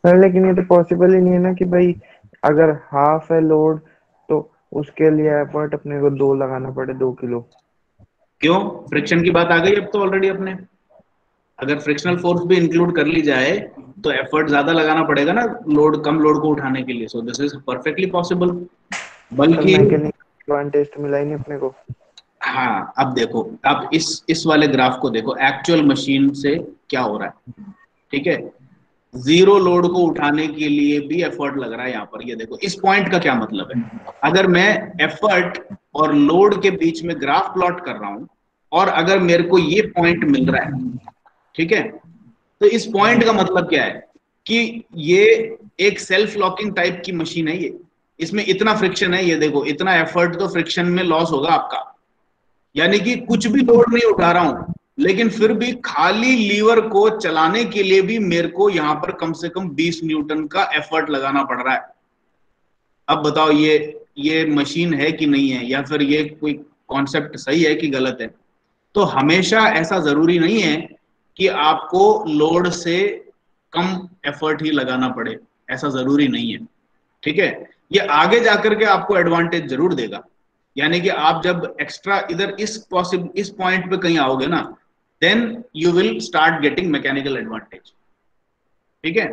सर लेकिन ये तो पॉसिबल ही नहीं है ना कि भाई अगर हाफ है लोड तो उसके लिए एफर्ट अपने को 2 लगाना पड़े, 2 किलो। क्यों? फ्रिक्शन की बात आ गई अब तो ऑलरेडी अपने। अगर फ्रिक्शनल फोर्स भी इंक्लूड कर ली जाए तो एफर्ट ज्यादा लगाना पड़ेगा ना लोड, कम लोड को उठाने के लिए। सो दिस इज परफेक्टली पॉसिबल। बल्कि मैकेनिकल एडवांटेज तो मिला ही नहीं अपने को। हाँ, अब देखो, अब इस वाले ग्राफ को देखो, एक्चुअल मशीन से क्या हो रहा है। ठीक है, जीरो लोड को उठाने के लिए भी एफर्ट लग रहा है यहाँ पर। ये देखो, इस पॉइंट का क्या मतलब है। अगर मैं एफर्ट और लोड के बीच में ग्राफ प्लॉट कर रहा हूं, और अगर मेरे को ये पॉइंट मिल रहा है, ठीक है, तो इस पॉइंट का मतलब क्या है कि ये एक सेल्फ लॉकिंग टाइप की मशीन है। ये, इसमें इतना फ्रिक्शन है, ये देखो, इतना एफर्ट तो फ्रिक्शन में लॉस होगा आपका, यानी कि कुछ भी लोड नहीं उठा रहा हूं, लेकिन फिर भी खाली लीवर को चलाने के लिए भी मेरे को यहां पर कम से कम 20 न्यूटन का एफर्ट लगाना पड़ रहा है। अब बताओ ये मशीन है कि नहीं है, या फिर ये कोई कॉन्सेप्ट सही है कि गलत है। तो हमेशा ऐसा जरूरी नहीं है कि आपको लोड से कम एफर्ट ही लगाना पड़े, ऐसा जरूरी नहीं है। ठीक है, ये आगे जाकर के आपको एडवांटेज जरूर देगा, यानी कि आप जब एक्स्ट्रा इधर इस पॉइंट पे कहीं आओगे ना, then you will start getting mechanical advantage. ठीक है,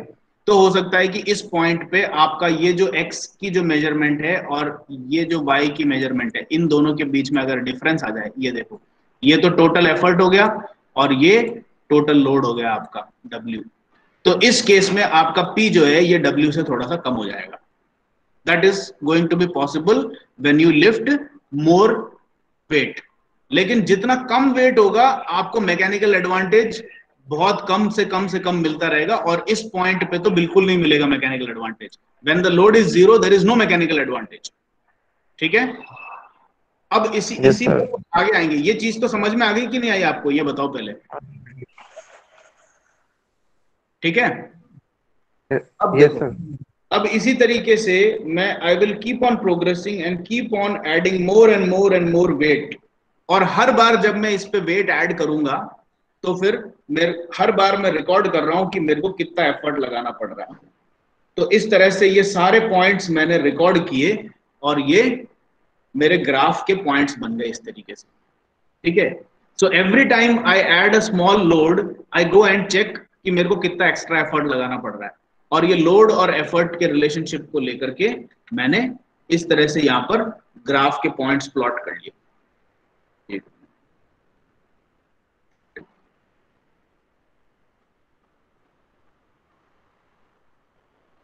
तो हो सकता है कि इस पॉइंट पे आपका ये जो x की जो मेजरमेंट है और ये जो y की मेजरमेंट है, इन दोनों के बीच में अगर डिफरेंस आ जाए, ये देखो, ये तो टोटल एफर्ट हो गया और ये टोटल लोड हो गया आपका W। तो इस केस में आपका P जो है ये W से थोड़ा सा कम हो जाएगा। That is going to be possible when you lift more weight. लेकिन जितना कम वेट होगा आपको मैकेनिकल एडवांटेज बहुत कम से कम मिलता रहेगा, और इस पॉइंट पे तो बिल्कुल नहीं मिलेगा mechanical advantage. When the load is zero there is no mechanical advantage. ठीक है, अब इसी Yes, इसी sir. पे आगे आएंगे। ये चीज तो समझ में आ गई कि नहीं आई आपको, ये बताओ पहले। ठीक है, अब Yes, देखो, sir. अब इसी तरीके से मैं I will keep on progressing and keep on adding more and more weight. और हर बार जब मैं इस पे वेट ऐड करूंगा तो फिर मेरे हर बार मैं रिकॉर्ड कर रहा हूं कि मेरे को कितना एफर्ट लगाना पड़ रहा है। तो इस तरह से ये सारे पॉइंट्स मैंने रिकॉर्ड किए और ये मेरे ग्राफ के पॉइंट्स बन गए इस तरीके से। ठीक है, so every time I add a small load I go and check कि मेरे को कितना एक्स्ट्रा एफर्ट लगाना पड़ रहा है, और ये लोड और एफर्ट के रिलेशनशिप को लेकर के मैंने इस तरह से यहां पर ग्राफ के पॉइंट्स प्लॉट कर लिए।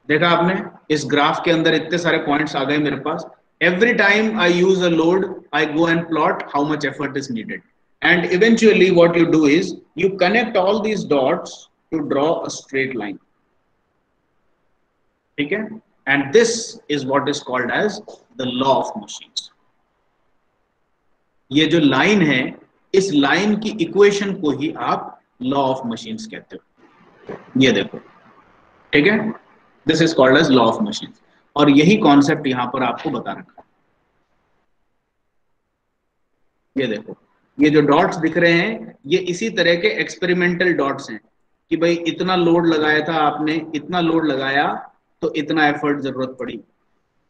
देखा आपने, इस ग्राफ के अंदर इतने सारे पॉइंट्स आ गए मेरे पास। Every time I use a load I go and plot how much effort is needed, and eventually what you do is you connect all these dots to draw a straight line. ठीक है, and this is what is called as the law of machines. ये जो line है, इस line की equation को ही आप law of machines कहते हो। ये देखो, ठीक है, this is called as law of machines, और यही कॉन्सेप्ट यहां पर आपको बता रखा है। ये देखो, ये जो डॉट्स दिख रहे हैं ये इसी तरह के एक्सपेरिमेंटल डॉट्स हैं कि भाई इतना लोड लगाया था आपने, इतना लोड लगाया तो इतना एफर्ट जरूरत पड़ी,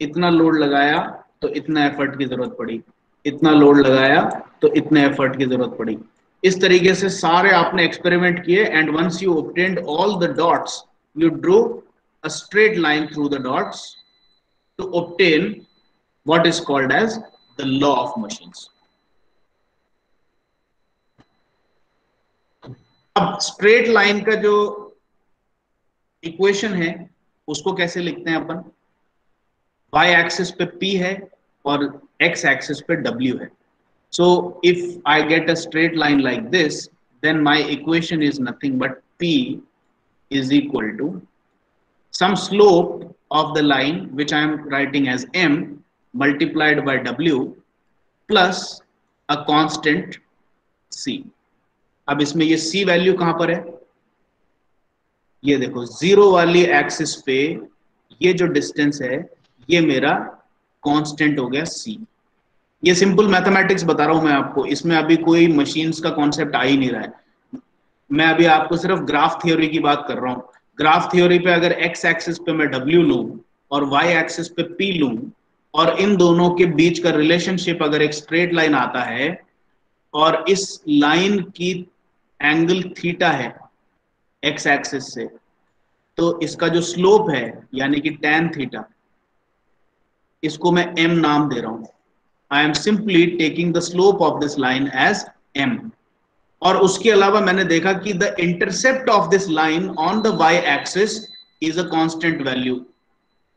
इतना लोड लगाया तो इतना एफर्ट की जरूरत पड़ी, इतना लोड लगाया तो इतने एफर्ट की जरूरत पड़ी। इस तरीके से सारे आपने एक्सपेरिमेंट किए, and once you obtained all the dots you draw a straight line through the dots to obtain what is called as the law of machines. अब स्ट्रेट लाइन का जो इक्वेशन है उसको कैसे लिखते हैं अपन? y एक्सिस पे p है और x एक्सिस पे w है। So if I get a straight line like this, then my equation is nothing but p is equal to some slope of the line which I am writing as m multiplied by w plus a constant c। अब इसमें ये c value कहां पर है? ये देखो, zero वाली axis पे ये जो डिस्टेंस है ये मेरा कांस्टेंट हो गया c। ये सिंपल मैथमेटिक्स बता रहा हूं मैं आपको, इसमें अभी कोई मशीन्स का कॉन्सेप्ट आ ही नहीं रहा है। मैं अभी आपको सिर्फ ग्राफ थ्योरी की बात कर रहा हूं। ग्राफ थ्योरी पे अगर x एक्सिस पे मैं w लूं और y एक्सिस पे p लूं, और इन दोनों के बीच का रिलेशनशिप अगर एक स्ट्रेट लाइन आता है और इस लाइन की एंगल थीटा है x एक्सिस से, तो इसका जो स्लोप है यानी कि tan थीटा, इसको मैं m नाम दे रहा हूं। I am simply taking the slope of this line as m। और उसके अलावा मैंने देखा कि the intercept of this line on the y axis is a constant value,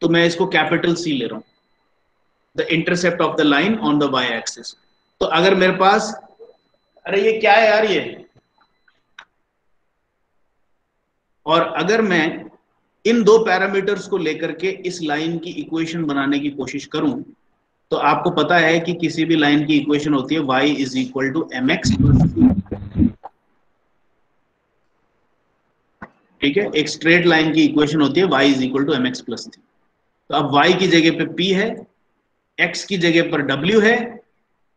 तो मैं इसको कैपिटल C ले रहा हूं, the intercept of the line on the y axis. तो अगर मेरे पास, अरे ये क्या है यार ये, और अगर मैं इन दो पैरामीटर्स को लेकर के इस लाइन की इक्वेशन बनाने की कोशिश करूं, तो आपको पता है कि किसी भी लाइन की इक्वेशन होती है y is equal to mx plus c। ठीक है, एक स्ट्रेट लाइन की इक्वेशन होती है y is equal to mx plus c। तो अब y की जगह पे p है, x की जगह पर w है,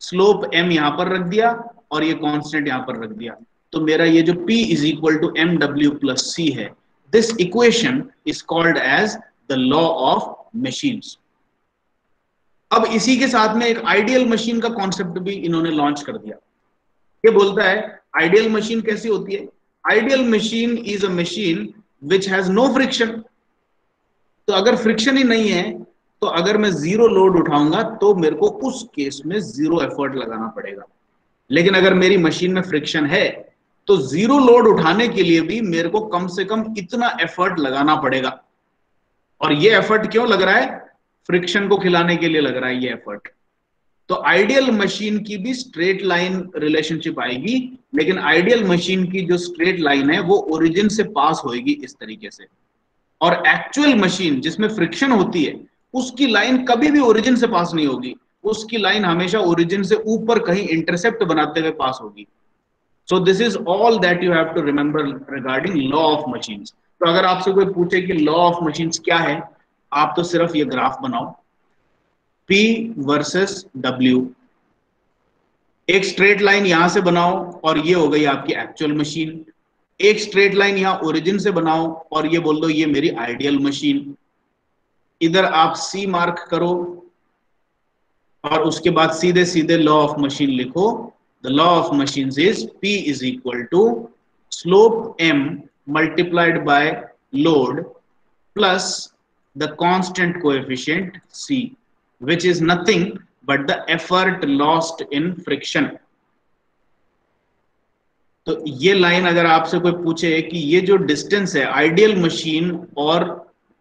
स्लोप m यहां पर रख दिया और ये कांस्टेंट यहां पर रख दिया, तो मेरा ये जो p is equal to mw plus c है, this equation is called as the law of machines. अब इसी के साथ में एक आइडियल मशीन का कॉन्सेप्ट भी इन्होंने लॉन्च कर दिया। ये बोलता है आइडियल मशीन कैसी होती है? Ideal machine is a machine which has no friction. तो अगर फ्रिक्शन ही नहीं है तो अगर मैं जीरो लोड उठाऊंगा तो मेरे को उस केस में जीरो एफर्ट लगाना पड़ेगा। लेकिन अगर मेरी मशीन में फ्रिक्शन है तो जीरो लोड उठाने के लिए भी मेरे को कम से कम इतना एफर्ट लगाना पड़ेगा। और ये एफर्ट क्यों लग रहा है? फ्रिक्शन को खिलाने के लिए लग रहा है ये एफर्ट। तो आइडियल मशीन की भी स्ट्रेट लाइन रिलेशनशिप आएगी, लेकिन आइडियल मशीन की जो स्ट्रेट लाइन है वो ओरिजिन से पास होगी इस तरीके से। और एक्चुअल मशीन जिसमें फ्रिक्शन होती है उसकी लाइन कभी भी ओरिजिन से पास नहीं होगी, उसकी लाइन हमेशा ओरिजिन से ऊपर कहीं इंटरसेप्ट बनाते हुए पास होगी। So this is all that you have to remember regarding law of machines. तो अगर आपसे कोई पूछे कि लॉ ऑफ मशीन्स क्या है, आप तो सिर्फ ये ग्राफ बनाओ, P वर्सेस W, एक स्ट्रेट लाइन यहां से बनाओ और ये हो गई आपकी एक्चुअल मशीन। एक स्ट्रेट लाइन यहां ओरिजिन से बनाओ और ये बोल दो ये मेरी आइडियल मशीन। इधर आप C मार्क करो और उसके बाद सीधे सीधे लॉ ऑफ मशीन लिखो। The law of machines is P is equal to slope M multiplied by load plus the constant coefficient C, which is nothing but the effort lost in friction। तो ये line अगर आपसे कोई पूछे कि ये जो डिस्टेंस है आइडियल मशीन और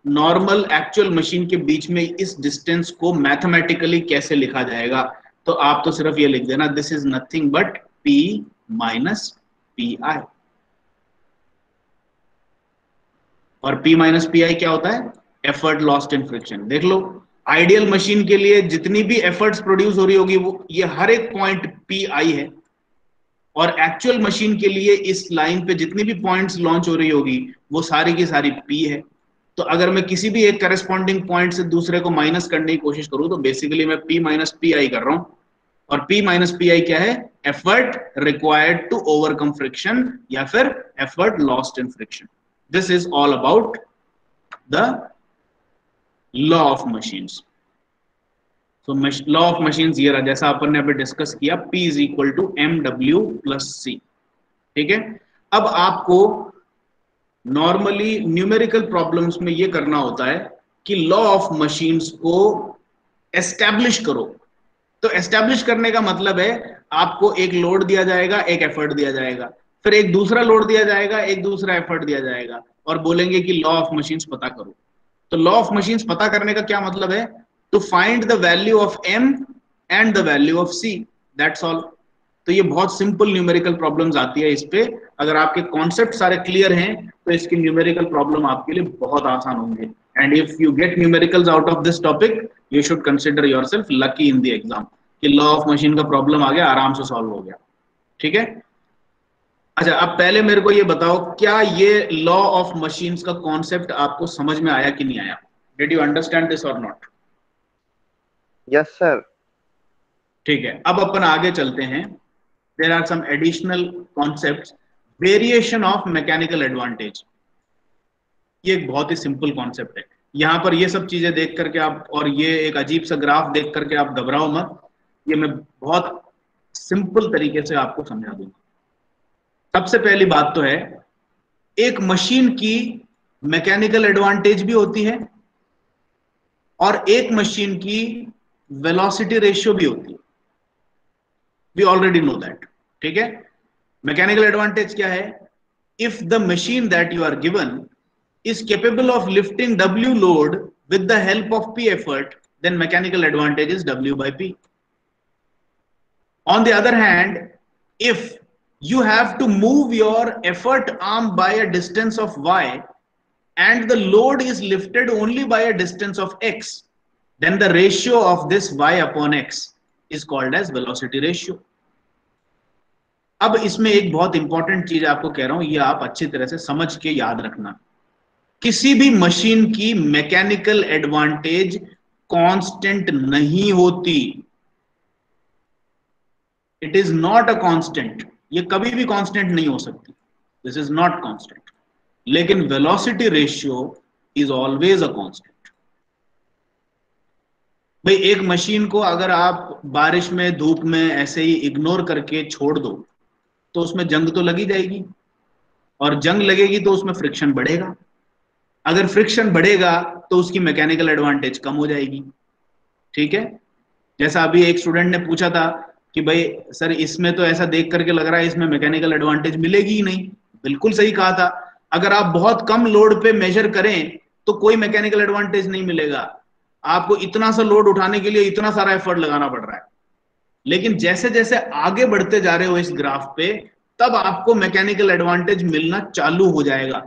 नॉर्मल एक्चुअल मशीन के बीच में, इस डिस्टेंस को मैथमेटिकली कैसे लिखा जाएगा, तो आप तो सिर्फ ये लिख देना, this is nothing but P minus PI। और P माइनस PI क्या होता है? Effort lost in friction. देख लो, आइडियल मशीन के लिए जितनी भी एफर्ट्स प्रोड्यूस हो रही होगी वो ये हर एक पॉइंट PI है, और एक्चुअल मशीन के लिए इस लाइन पे जितनी भी पॉइंट्स लॉन्च हो रही होगी वो सारी की सारी P है। तो अगर मैं किसी भी एक करस्पॉन्डिंग पॉइंट से दूसरे को माइनस करने की कोशिश करूं तो बेसिकली मैं P माइनस PI कर रहा हूं। और P माइनस PI क्या है? Effort required to overcome friction या फिर effort lost in friction. This is all about the law of machines. तो लॉ ऑफ मशीन्स ये रहा, जैसा अपन ने अभी डिस्कस किया, P is equal to MW plus C। ठीक है, अब आपको नॉर्मली न्यूमेरिकल प्रॉब्लम्स में ये करना होता है कि लॉ ऑफ मशीन्स को एस्टैब्लिश करो। तो एस्टैब्लिश करने का मतलब है आपको एक लोड दिया जाएगा, एक एफर्ट दिया जाएगा, फिर एक दूसरा लोड दिया जाएगा, एक दूसरा एफर्ट दिया जाएगा, और बोलेंगे कि लॉ ऑफ मशीन्स पता करो। तो लॉ ऑफ मशीन्स पता करने का क्या मतलब है? To find the value of M and the value of C, that's all. तो ये बहुत सिंपल न्यूमेरिकल प्रॉब्लम्स आती है इस पे। अगर आपके कॉन्सेप्ट सारे क्लियर हैं तो इसकी न्यूमेरिकल प्रॉब्लम आपके लिए बहुत आसान होंगे। And if you get numericals out of this topic you should consider yourself lucky in the exam कि लॉ ऑफ मशीन का प्रॉब्लम आ गया, आराम से सॉल्व हो गया। ठीक है, अच्छा अब पहले मेरे को ये बताओ, क्या ये लॉ ऑफ मशीन्स का कॉन्सेप्ट आपको समझ में आया कि नहीं आया? डिड यू अंडरस्टैंड दिस और नॉट? Yes sir. ठीक है, अब अपन आगे चलते हैं। There are some additional concepts. Variation of mechanical advantage, ये एक बहुत ही सिंपल कॉन्सेप्ट है। यहां पर ये सब चीजें देख करके आप, और ये एक अजीब सा ग्राफ देख करके आप घबराओ मत, ये मैं बहुत सिंपल तरीके से आपको समझा दूंगा। सबसे पहली बात तो है, एक मशीन की मैकेनिकल एडवांटेज भी होती है और एक मशीन की वेलोसिटी रेशियो भी होती है। We already know that. ठीक है, मैकेनिकल एडवांटेज क्या है? If the machine that you are given is capable of lifting W load with the help of P effort, then mechanical advantage is W by P. On the other hand, if you have to move your effort arm by a distance of Y and the load is lifted only by a distance of X, then the ratio of this Y upon X is called as velocity ratio. अब इसमें एक बहुत important चीज आपको कह रहा हूं, ये आप अच्छी तरह से समझ के याद रखना। किसी भी मशीन की मैकेनिकल एडवांटेज कांस्टेंट नहीं होती। It is not a constant, ये कभी भी कांस्टेंट नहीं हो सकती, दिस इज नॉट कांस्टेंट। लेकिन velocity ratio is always a constant. भाई एक मशीन को अगर आप बारिश में, धूप में ऐसे ही इग्नोर करके छोड़ दो तो उसमें जंग तो लगी जाएगी, और जंग लगेगी तो उसमें फ्रिक्शन बढ़ेगा। अगर फ्रिक्शन बढ़ेगा तो उसकी मैकेनिकल एडवांटेज कम हो जाएगी। ठीक है, जैसा अभी एक स्टूडेंट ने पूछा था कि भाई सर इसमें तो ऐसा देख करके लग रहा है इसमें मैकेनिकल एडवांटेज मिलेगी ही नहीं। बिल्कुल सही कहा था, अगर आप बहुत कम लोड पे मेजर करें तो कोई मैकेनिकल एडवांटेज नहीं मिलेगा, आपको इतना सा लोड उठाने के लिए इतना सारा एफर्ट लगाना पड़ रहा है। लेकिन जैसे जैसे आगे बढ़ते जा रहे हो इस ग्राफ पे, तब आपको मैकेनिकल एडवांटेज मिलना चालू हो जाएगा।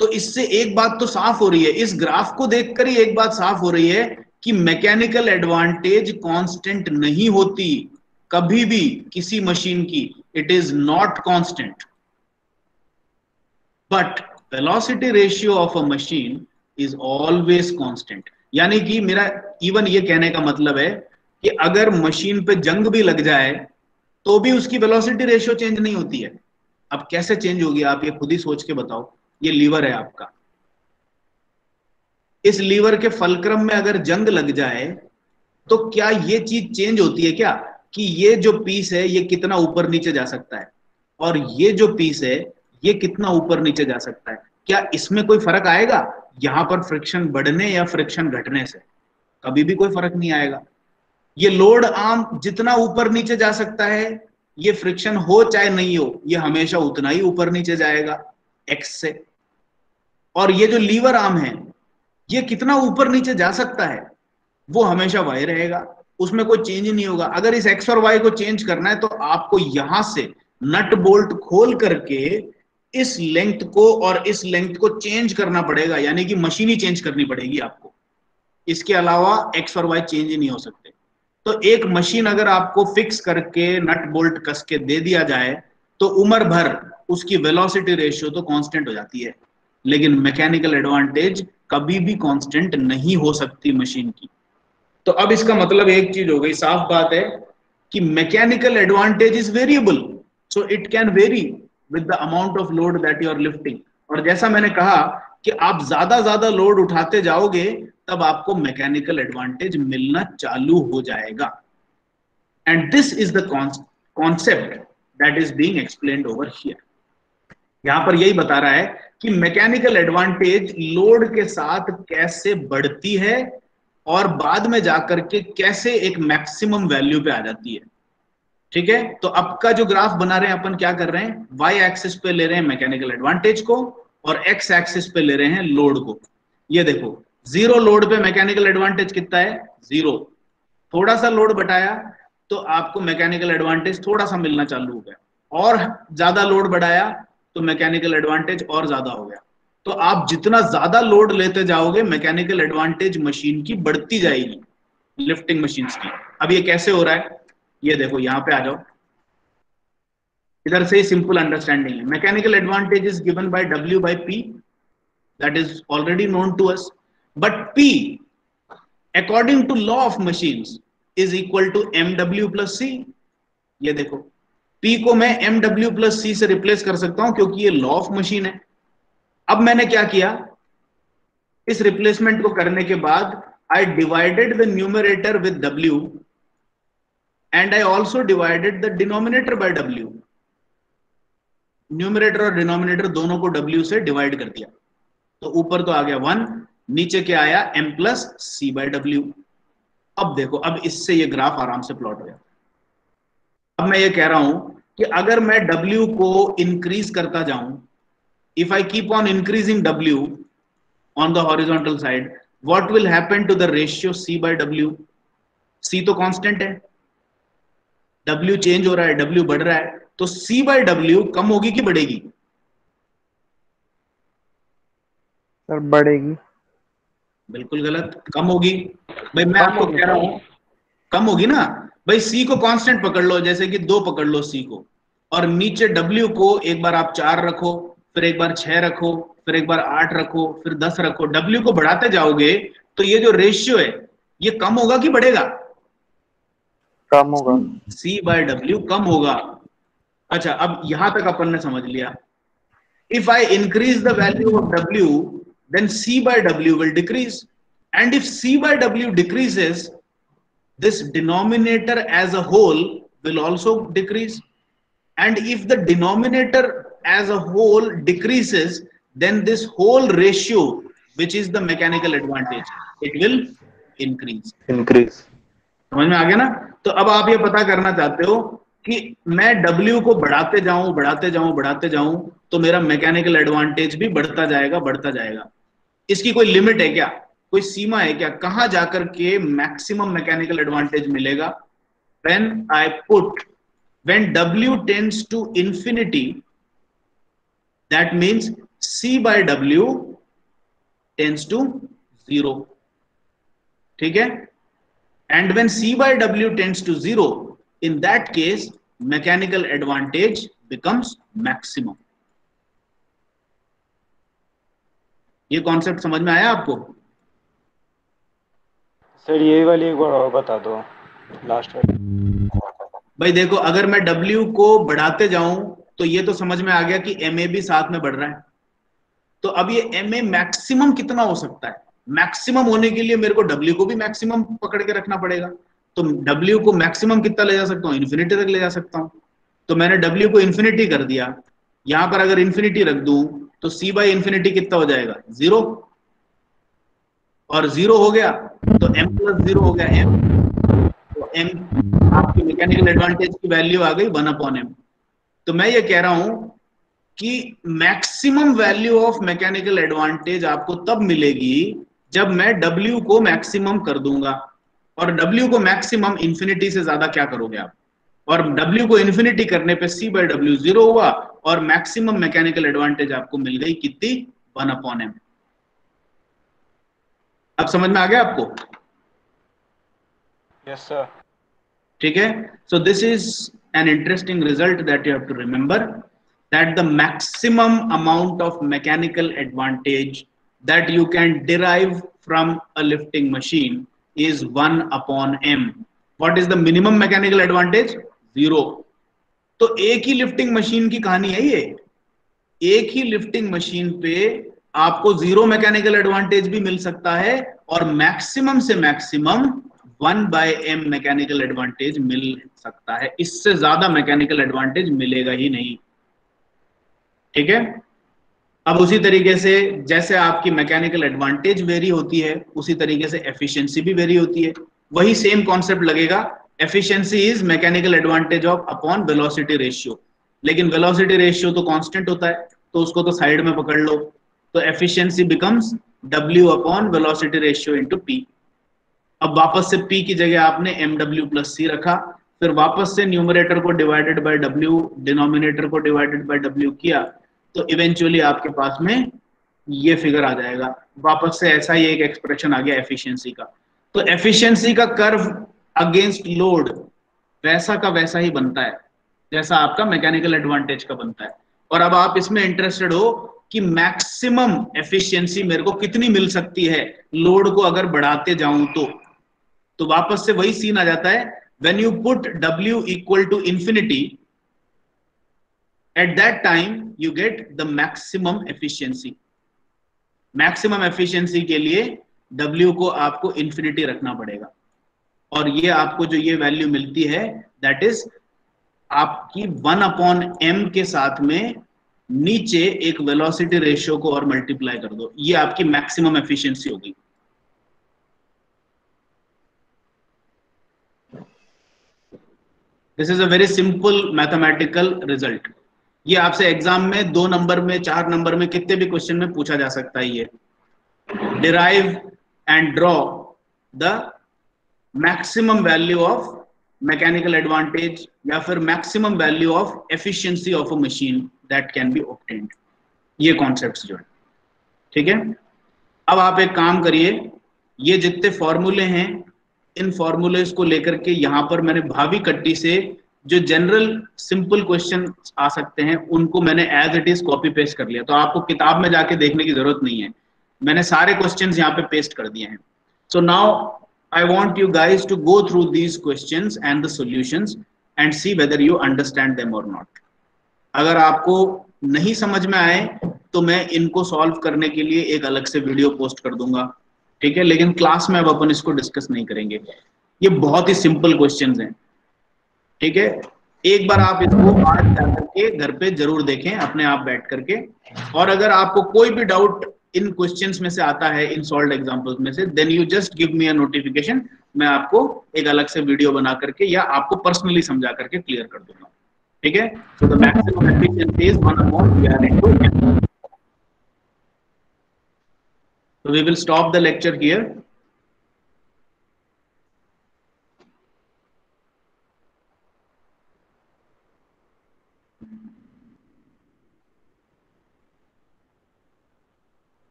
तो इससे एक बात तो साफ हो रही है, इस ग्राफ को देखकर ही एक बात साफ हो रही है कि मैकेनिकल एडवांटेज कांस्टेंट नहीं होती कभी भी किसी मशीन की, it is not constant. But velocity ratio of a machine is always constant. यानी कि मेरा इवन ये कहने का मतलब है कि अगर मशीन पे जंग भी लग जाए तो भी उसकी वेलोसिटी रेशियो चेंज नहीं होती है। अब कैसे चेंज होगी आप ये खुद ही सोच के बताओ। ये लीवर है आपका, इस लीवर के फलक्रम में अगर जंग लग जाए तो क्या ये चीज चेंज होती है क्या, कि ये जो पीस है ये कितना ऊपर नीचे जा सकता है और ये जो पीस है ये कितना ऊपर नीचे जा सकता है? क्या इसमें कोई फर्क आएगा यहां पर फ्रिक्शन बढ़ने या फ्रिक्शन घटने से? कभी भी कोई फर्क नहीं आएगा। ये लोड आर्म जितना ऊपर नीचे जा सकता है, ये फ्रिक्शन हो चाहे नहीं हो, ये हमेशा उतना ही ऊपर नीचे जाएगा एक्स से। और ये जो लीवर आर्म है ये कितना ऊपर नीचे जा सकता है, वो हमेशा वाई रहेगा, उसमें कोई चेंज नहीं होगा। अगर इस एक्स और वाई को चेंज करना है तो आपको यहां से नट बोल्ट खोल करके इस लेंथ को और इस लेंथ को चेंज करना पड़ेगा, यानी कि मशीन ही चेंज करनी पड़ेगी आपको। इसके अलावा एक्स और वाई चेंज ही नहीं हो सकते। तो एक मशीन अगर आपको फिक्स करके नट बोल्ट कस के दे दिया जाए तो उम्र भर उसकी वेलोसिटी रेशियो तो कांस्टेंट हो जाती है, लेकिन मैकेनिकल एडवांटेज कभी भी कांस्टेंट नहीं हो सकती मशीन की। तो अब इसका मतलब एक चीज हो गई, साफ बात है कि mechanical advantage is variable, so it can vary with the amount of load that you are lifting. और जैसा मैंने कहा कि आप ज्यादा लोड उठाते जाओगे तब आपको मैकेनिकल एडवांटेज मिलना चालू हो जाएगा। And this is the concept that is being explained over here. यहां पर यही बता रहा है कि मैकेनिकल एडवांटेज लोड के साथ कैसे बढ़ती है और बाद में जाकर के कैसे एक मैक्सिमम वैल्यू पे आ जाती है। ठीक है, तो अब का जो ग्राफ बना रहे हैं अपन क्या कर रहे हैं, वाई एक्सिस पे ले रहे हैं मैकेनिकल एडवांटेज को और एक्स एक्सिस पे ले रहे हैं लोड को। ये देखो, जीरो लोड पे मैकेनिकल एडवांटेज कितना है, जीरो। थोड़ा सा लोड बढ़ाया तो आपको मैकेनिकल एडवांटेज थोड़ा सा मिलना चालू हो गया, और ज्यादा लोड बढ़ाया तो मैकेनिकल एडवांटेज और ज्यादा हो गया। तो आप जितना ज्यादा लोड लेते जाओगे मैकेनिकल एडवांटेज मशीन की बढ़ती जाएगी, लिफ्टिंग मशीन्स की। अब ये कैसे हो रहा है, ये देखो, यहां पे आ जाओ, इधर से सिंपल अंडरस्टैंडिंग है। Mechanical advantage is given bye W by P, that is already known to us, but P according to law of machines is equal to mw plus c। ये देखो, P को मैं mw plus c से replace कर सकता हूं क्योंकि ये लॉ ऑफ मशीन है। अब मैंने क्या किया, इस रिप्लेसमेंट को करने के बाद I divided the numerator with W and I also divided the denominator by W। Numerator और डिनोमिनेटर दोनों को W से डिवाइड कर दिया, तो ऊपर तो आ गया 1, नीचे क्या आया m plus c by W। अब देखो, अब इससे ये ग्राफ आराम से प्लॉट हो जाता। अब मैं ये कह रहा हूं कि अगर मैं W को इंक्रीज करता जाऊं, if I keep on increasing W on the horizontal side, what will happen to the ratio C by W? C तो कांस्टेंट है, W चेंज हो रहा है, W बढ़ रहा है, तो C by W कम होगी कि बढ़ेगी? सर बढ़ेगी। बिल्कुल गलत, कम होगी। भाई मैं आपको कह रहा हूं कम होगी ना। भाई C को कांस्टेंट पकड़ लो, जैसे कि 2 पकड़ लो C को, और नीचे W को एक बार आप 4 रखो, फिर एक बार 6 रखो, फिर एक बार 8 रखो, फिर 10 रखो। W को बढ़ाते जाओगे तो ये जो रेशियो है ये कम होगा कि बढ़ेगा? कम होगा। C by W कम होगा। अच्छा, अब यहां तक अपन ने समझ लिया। If I increase the value of W, then C by W will decrease, and if C by W decreases, this denominator as a whole will also decrease, and if the denominator as a whole decreases, then this whole ratio, which is the mechanical advantage, it will increase. समझ में आ गया ना? तो अब आप ये पता करना चाहते हो कि मैं W को बढ़ाते जाऊं बढ़ाते जाऊं बढ़ाते जाऊं तो मेरा मैकेनिकल एडवांटेज भी बढ़ता जाएगा बढ़ता जाएगा। इसकी कोई लिमिट है क्या, कोई सीमा है क्या, कहां जाकर के मैक्सिमम मैकेनिकल एडवांटेज मिलेगा? when I put when W tends to infinity, that means C by W tends to 0, ठीक है? And when C by W tends to 0, in that case mechanical advantage becomes maximum. ये concept समझ में आया आपको? Sir यही वाली एक बार और बता दो, लास्ट वाली। भाई देखो, अगर मैं W को बढ़ाते जाऊं तो ये तो समझ में आ गया कि MA भी साथ में बढ़ रहा है। तो अब ये MA मैक्सिमम कितना हो सकता है? मैक्सिमम होने के लिए मेरे को W को भी मैक्सिमम पकड़ के रखना पड़ेगा। तो W को मैक्सिमम कितना ले जा सकता हूँ? इन्फिनिटी तक ले जा सकता हूँ। तो मैंने W को इन्फिनिटी कर दिया। यहां पर अगर इन्फिनिटी रख दूं तो C बाई इन्फिनिटी कितना हो जाएगा? 0। और 0 हो गया तो M प्लस 0 हो गया M। तो M आपकी मैकेनिकल एडवांटेज की वैल्यू आ गई 1/m। तो मैं ये कह रहा हूं कि maximum value of mechanical advantage आपको तब मिलेगी जब मैं W को मैक्सिमम कर दूंगा। और W को मैक्सिमम इंफिनिटी से ज्यादा क्या करोगे आप? और W को इंफिनिटी करने पे C बाई W 0 हुआ और मैक्सिमम मैकेनिकल एडवांटेज आपको मिल गई कितनी? 1/m। अब समझ में आ गया आपको? Yes sir. ठीक है। सो this is an interesting result that you have to remember, that the maximum amount of mechanical advantage that you can derive from a lifting machine is 1/m. What is the minimum mechanical advantage? 0. तो एक ही lifting machine की कहानी है ये। एक ही lifting machine पे आपको 0 mechanical advantage भी मिल सकता है और मैक्सिमम से मैक्सिमम 1/m मैकेनिकल एडवांटेज मिल सकता है। इससे ज्यादा मैकेनिकल एडवांटेज मिलेगा ही नहीं। ठीक है। अब उसी तरीके से जैसे आपकी मैकेनिकल एडवांटेज वेरी होती है उसी तरीके से एफिशिएंसी भी वेरी होती है। वही सेम कॉन्सेप्ट लगेगा। Efficiency is mechanical advantage of upon velocity ratio, लेकिन वेलोसिटी रेशियो तो कांस्टेंट होता है तो उसको तो साइड में पकड़ लो। तो efficiency becomes W upon velocity ratio into P। अब वापस से P की जगह आपने MW प्लस C रखा, फिर वापस से न्यूमरेटर को डिवाइडेड बाय W, डिनोमिनेटर को डिवाइडेड बाय W किया, तो इवेंचुअली आपके पास में ये फिगर आ जाएगा। वापस से ऐसा ही एक एक्सप्रेशन आ गया एफिशिएंसी का। तो एफिशिएंसी का कर्व अगेंस्ट लोड वैसा का वैसा ही बनता है जैसा आपका मैकेनिकल एडवांटेज का बनता है। और अब आप इसमें इंटरेस्टेड हो कि मैक्सिमम एफिशिएंसी मेरे को कितनी मिल सकती है लोड को अगर बढ़ाते जाऊं तो वापस से वही सीन आ जाता है। When you put W equal to infinity, at that time you get the maximum efficiency. Maximum efficiency के लिए W को आपको इंफिनिटी रखना पड़ेगा और ये आपको जो ये वैल्यू मिलती है दैट इज आपकी 1/m के साथ में नीचे एक वेलोसिटी रेशियो को और मल्टीप्लाई कर दो, ये आपकी मैक्सिमम एफिशिएंसी होगी। This is a very simple mathematical result. ये आपसे एग्जाम में 2 नंबर में 4 नंबर में कितने भी क्वेश्चन में पूछा जा सकता है। ये derive and draw the maximum value of mechanical advantage या फिर maximum value of efficiency of a machine that can be obtained. ये कॉन्सेप्ट्स जो है, ठीक है। अब आप एक काम करिए, ये जितने फॉर्मूले हैं इन फॉर्मूलेस को लेकर के यहां पर मैंने भावी कट्टी से जो जनरल सिंपल क्वेश्चन आ सकते हैं उनको मैंने as it is copy paste कर लिया। तो आपको किताब में जाके देखने की जरूरत नहीं है, मैंने सारे क्वेश्चंस यहाँ पे पेस्ट कर दिए हैं। So now I want you guys to go through these questions and the solutions and see whether you understand them और नॉट। अगर आपको नहीं समझ में आए तो मैं इनको सॉल्व करने के लिए एक अलग से वीडियो पोस्ट कर दूंगा, ठीक है। लेकिन क्लास में अब अपन इसको डिस्कस नहीं करेंगे। ये बहुत ही सिंपल क्वेश्चंस हैं, ठीक है। एक बार आप इसको आज जाकर के घर पे जरूर देखें अपने आप बैठ करके। और अगर आपको कोई भी डाउट इन क्वेश्चंस में से आता है, इन सॉल्व्ड एग्जांपल्स में से, then you just give me a notification, मैं आपको एक अलग से वीडियो बना करके या आपको पर्सनली समझा करके क्लियर कर दूंगा, ठीक है। So the maximum efficiency is 1 upon VR into n. So we will stop the lecture here.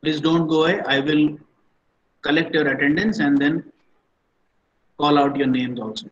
Please don't go away. I will collect your attendance and then call out your names also.